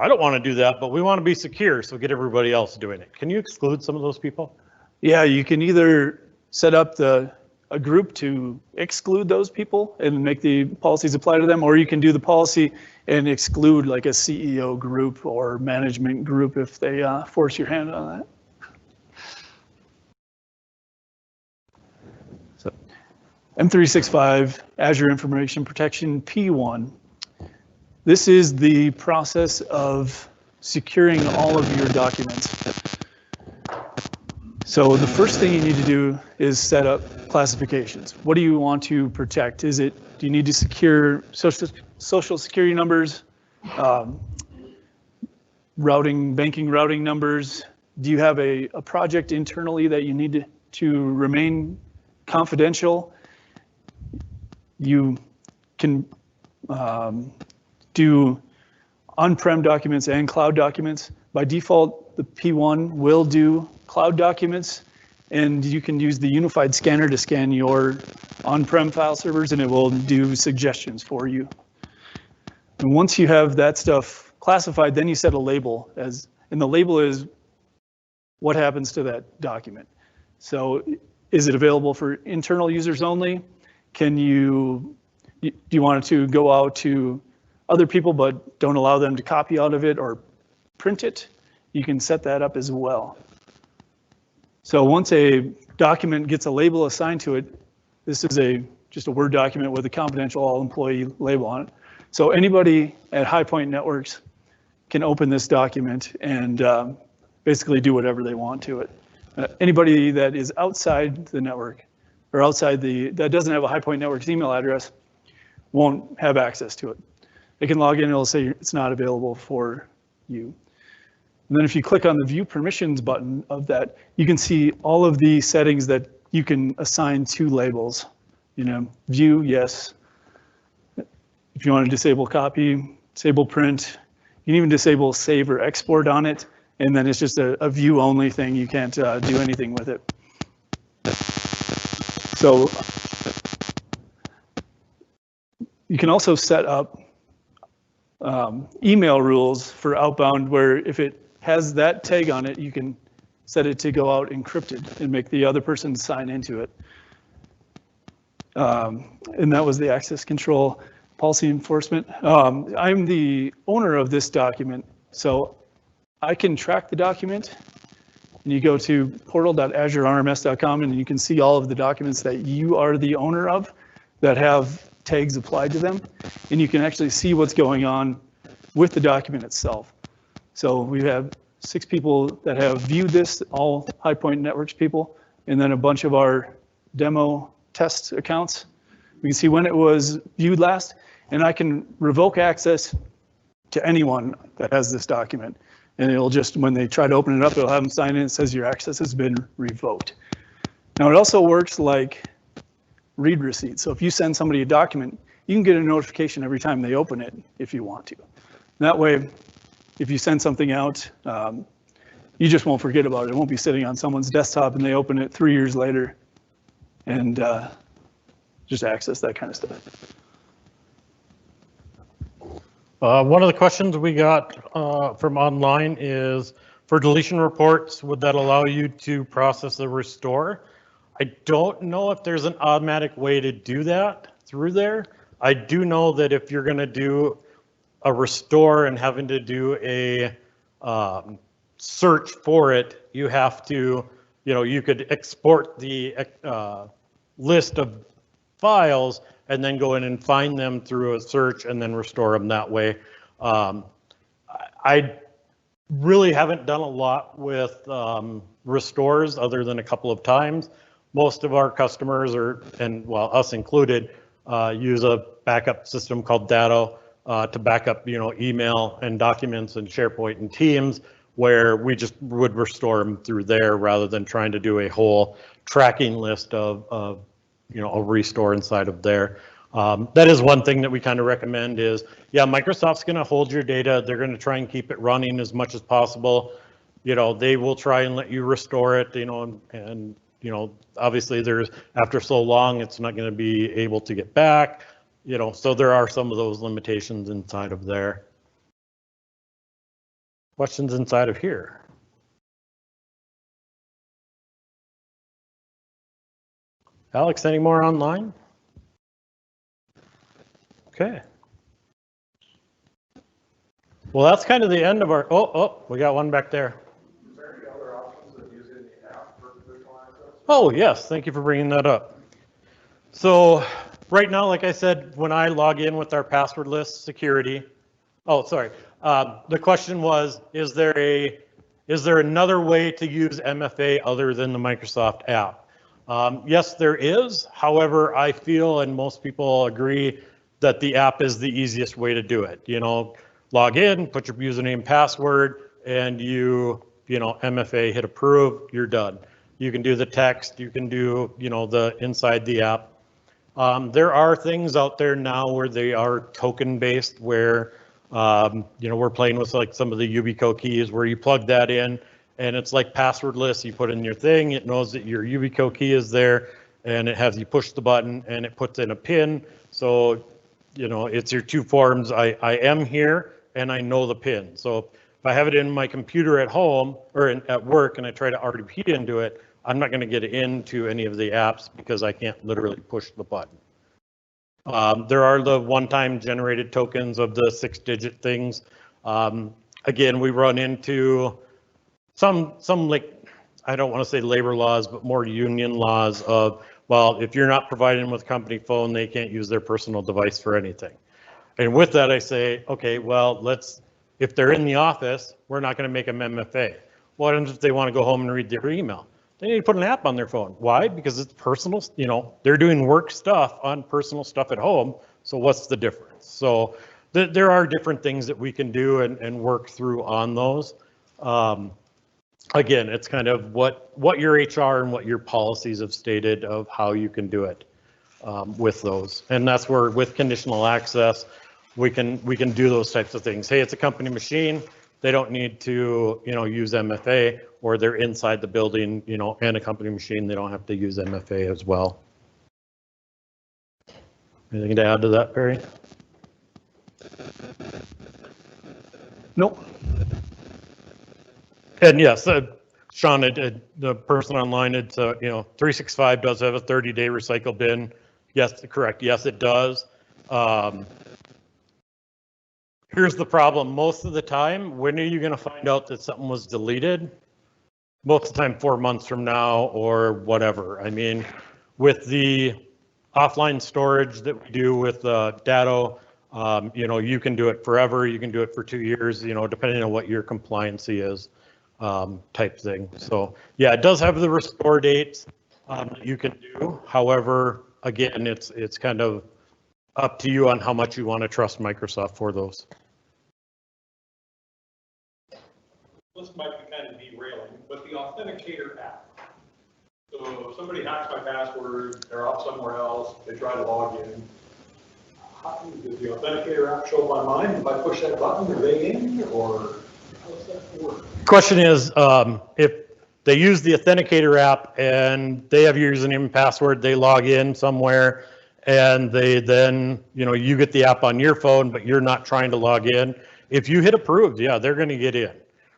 don't want to do that, but we want to be secure, so get everybody else doing it. Can you exclude some of those people? Yeah, you can either set up a group to exclude those people and make the policies apply to them, or you can do the policy and exclude like a CEO group or management group if they force your hand on that. So M365 Azure Information Protection P1. This is the process of securing all of your documents. So the first thing you need to do is set up classifications. What do you want to protect? Do you need to secure social security numbers, banking routing numbers? Do you have a project internally that you need to remain confidential? You can do on-prem documents and cloud documents. By default, the P1 will do cloud documents, and you can use the unified scanner to scan your on-prem file servers, and it will do suggestions for you. And once you have that stuff classified, then you set a label, and the label is what happens to that document. So is it available for internal users only? Do you want it to go out to other people but don't allow them to copy out of it or print it? You can set that up as well. So once a document gets a label assigned to it, this is just a Word document with a confidential all employee label on it. So anybody at High Point Networks can open this document and basically do whatever they want to it. Anybody that is outside the network or that doesn't have a High Point Networks email address won't have access to it. They can log in and it'll say it's not available for you. And then if you click on the View Permissions button of that, you can see all of the settings that you can assign to labels. View, yes. If you want to disable copy, disable print, you can even disable save or export on it, and then it's just a view only thing. You can't do anything with it. So you can also set up email rules for outbound, where if it has that tag on it, you can set it to go out encrypted and make the other person sign into it. And that was the access control policy enforcement. I'm the owner of this document, so I can track the document. And you go to portal.azurerms.com and you can see all of the documents that you are the owner of that have tags applied to them. And you can actually see what's going on with the document itself. So we have 6 people that have viewed this, all High Point Networks people, and then a bunch of our demo test accounts. We can see when it was viewed last, and I can revoke access to anyone that has this document. And it'll just, when they try to open it up, it'll have them sign in. It says your access has been revoked. Now it also works like read receipts. So if you send somebody a document, you can get a notification every time they open it if you want to. That way, if you send something out, you just won't forget about it. It won't be sitting on someone's desktop and they open it 3 years later and just access that kind of stuff. One of the questions we got from online is, for deletion reports, would that allow you to process the restore? I don't know if there's an automatic way to do that through there. I do know that if you're going to do a restore and having to do a search for it, you have to, you could export the list of files and then go in and find them through a search and then restore them that way. I really haven't done a lot with restores other than a couple of times. Most of our customers us included, use a backup system called Datto to back up, email and documents and SharePoint and Teams, where we just would restore them through there rather than trying to do a whole tracking list of a restore inside of there. That is one thing that we kind of recommend is, Microsoft's going to hold your data. They're going to try and keep it running as much as possible. They will try and let you restore it, and obviously after so long, it's not going to be able to get back, so there are some of those limitations inside of there. Questions inside of here? Alex, any more online? Okay. Well, that's kind of the end of our, we got one back there. Is there any other options of using the app for visual access? Oh, yes, thank you for bringing that up. So right now, like I said, when I log in with our passwordless security, the question was, is there a is there another way to use MFA other than the Microsoft app? Yes, there is. However, I feel, and most people agree, that the app is the easiest way to do it. You know, log in, put your username, password, and you know, MFA, hit approve, you're done. You can do the text, you can do, you know, the inside the app. There are things out there now where they are token based, where you know, we're playing with like some of the Yubico keys where you plug that in and it's like passwordless. You put in your thing, it knows that your Yubico key is there, and it has you push the button and it puts in a pin. So, you know, it's your two forms. I am here and I know the pin. So if I have it in my computer at home or at work and I try to RDP into it, I'm not going to get into any of the apps because I can't literally push the button. There are the one-time generated tokens of the 6-digit things. Again, we run into some like, I don't want to say labor laws, but more union laws of, well, if you're not providing them with company phone, they can't use their personal device for anything. And with that, I say, okay, well, if they're in the office, we're not going to make them MFA. What happens if they want to go home and read their email? They need to put an app on their phone. Why? Because it's personal, you know, they're doing work stuff on personal stuff at home. So what's the difference? So there are different things that we can do and work through on those. Again, it's kind of what your HR and what your policies have stated of how you can do it with those. And that's where with conditional access, we can do those types of things. Hey, it's a company machine. They don't need to, you know, use MFA, or they're inside the building, you know, and a company machine. They don't have to use MFA as well. Anything to add to that, Perry? Nope. And yes, Sean, the person online, it's, you know, 365 does have a 30-day recycle bin. Yes, correct. Yes, it does. Here's the problem. Most of the time, when are you going to find out that something was deleted? Most of the time, 4 months from now or whatever. I mean, with the offline storage that we do with Datto, you know, you can do it forever. You can do it for 2 years, you know, depending on what your compliancy is, type thing. So yeah, it does have the restore dates that you can do. However, again, it's kind of up to you on how much you want to trust Microsoft for those. This might be kind of derailing, but the Authenticator app. So if somebody hacks my password, they're off somewhere else, they try to log in. Does the Authenticator app show up on mine? If I push that button, are they in, or how does that work? Question is, if they use the Authenticator app and they have your username and password, they log in somewhere, and they then, you know, you get the app on your phone, but you're not trying to log in. If you hit approved, yeah, they're going to get in.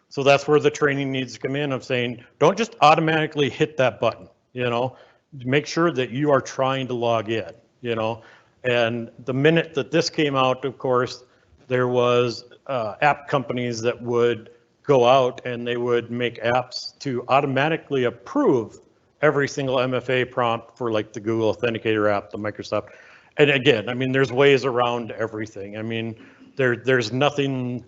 So that's where the training needs to come in of saying, don't just automatically hit that button, you know, make sure that you are trying to log in, you know. And the minute that this came out, of course, there was app companies that would go out and they would make apps to automatically approve every single MFA prompt for like the Google Authenticator app, the Microsoft. And again, I mean, there's ways around everything. I mean, there's nothing,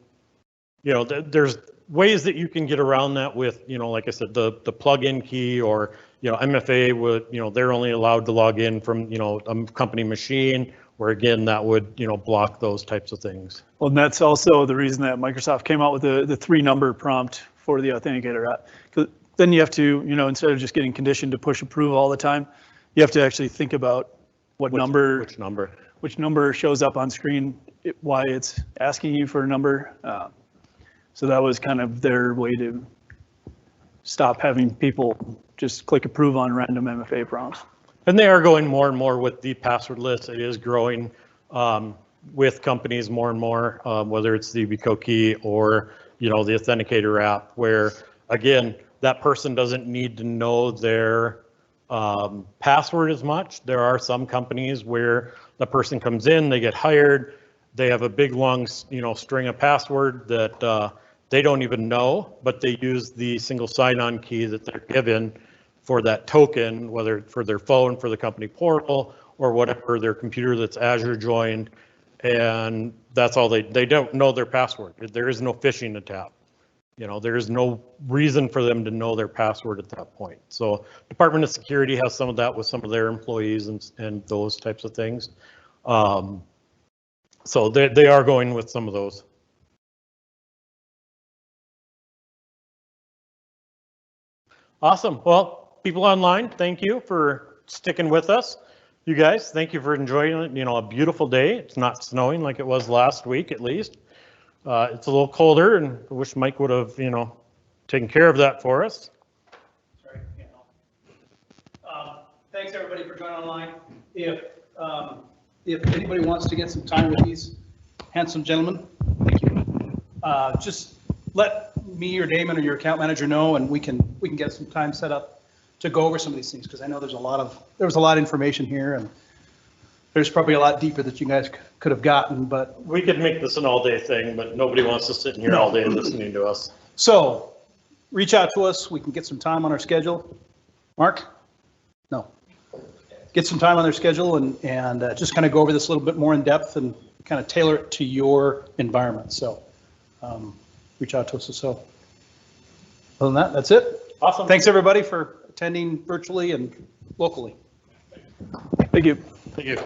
you know, there's ways that you can get around that with, you know, like I said, the plug-in key, or, you know, MFA would, you know, they're only allowed to log in from, you know, a company machine, where again, that would, you know, block those types of things. Well, and that's also the reason that Microsoft came out with the 3-number prompt for the Authenticator app. 'Cause then you have to, you know, instead of just getting conditioned to push approve all the time, you have to actually think about which number shows up on screen, why it's asking you for a number. So that was kind of their way to stop having people just click approve on random MFA prompts. And they are going more and more with the passwordless. It is growing with companies more and more, whether it's the Yubico key or, you know, the Authenticator app, where again, that person doesn't need to know their password as much. There are some companies where the person comes in, they get hired, they have a big long, you know, string of password that they don't even know, but they use the single sign-on key that they're given for that token, whether for their phone, for the company portal, or whatever, their computer that's Azure joined, and that's all they don't know their password. There is no phishing attack. You know, there's no reason for them to know their password at that point. So Department of Security has some of that with some of their employees and those types of things. So they are going with some of those. Awesome. Well, people online, thank you for sticking with us. You guys, thank you for enjoying it. You know, a beautiful day. It's not snowing like it was last week, at least. It's a little colder, and I wish Mike would have, you know, taken care of that for us. Sorry, can't help. Thanks everybody for joining online. If anybody wants to get some time with these handsome gentlemen, thank you. Just let me or Damon or your account manager know, and we can get some time set up to go over some of these things, because I know there was a lot of information here, and there's probably a lot deeper that you guys could have gotten, but. We could make this an all-day thing, but nobody wants to sit in here all day listening to us. So reach out to us. We can get some time on our schedule. Mark? No. Get some time on their schedule and just kind of go over this a little bit more in depth and kind of tailor it to your environment. So reach out to us. So other than that, that's it. Awesome. Thanks everybody for attending virtually and locally. Thank you. Thank you.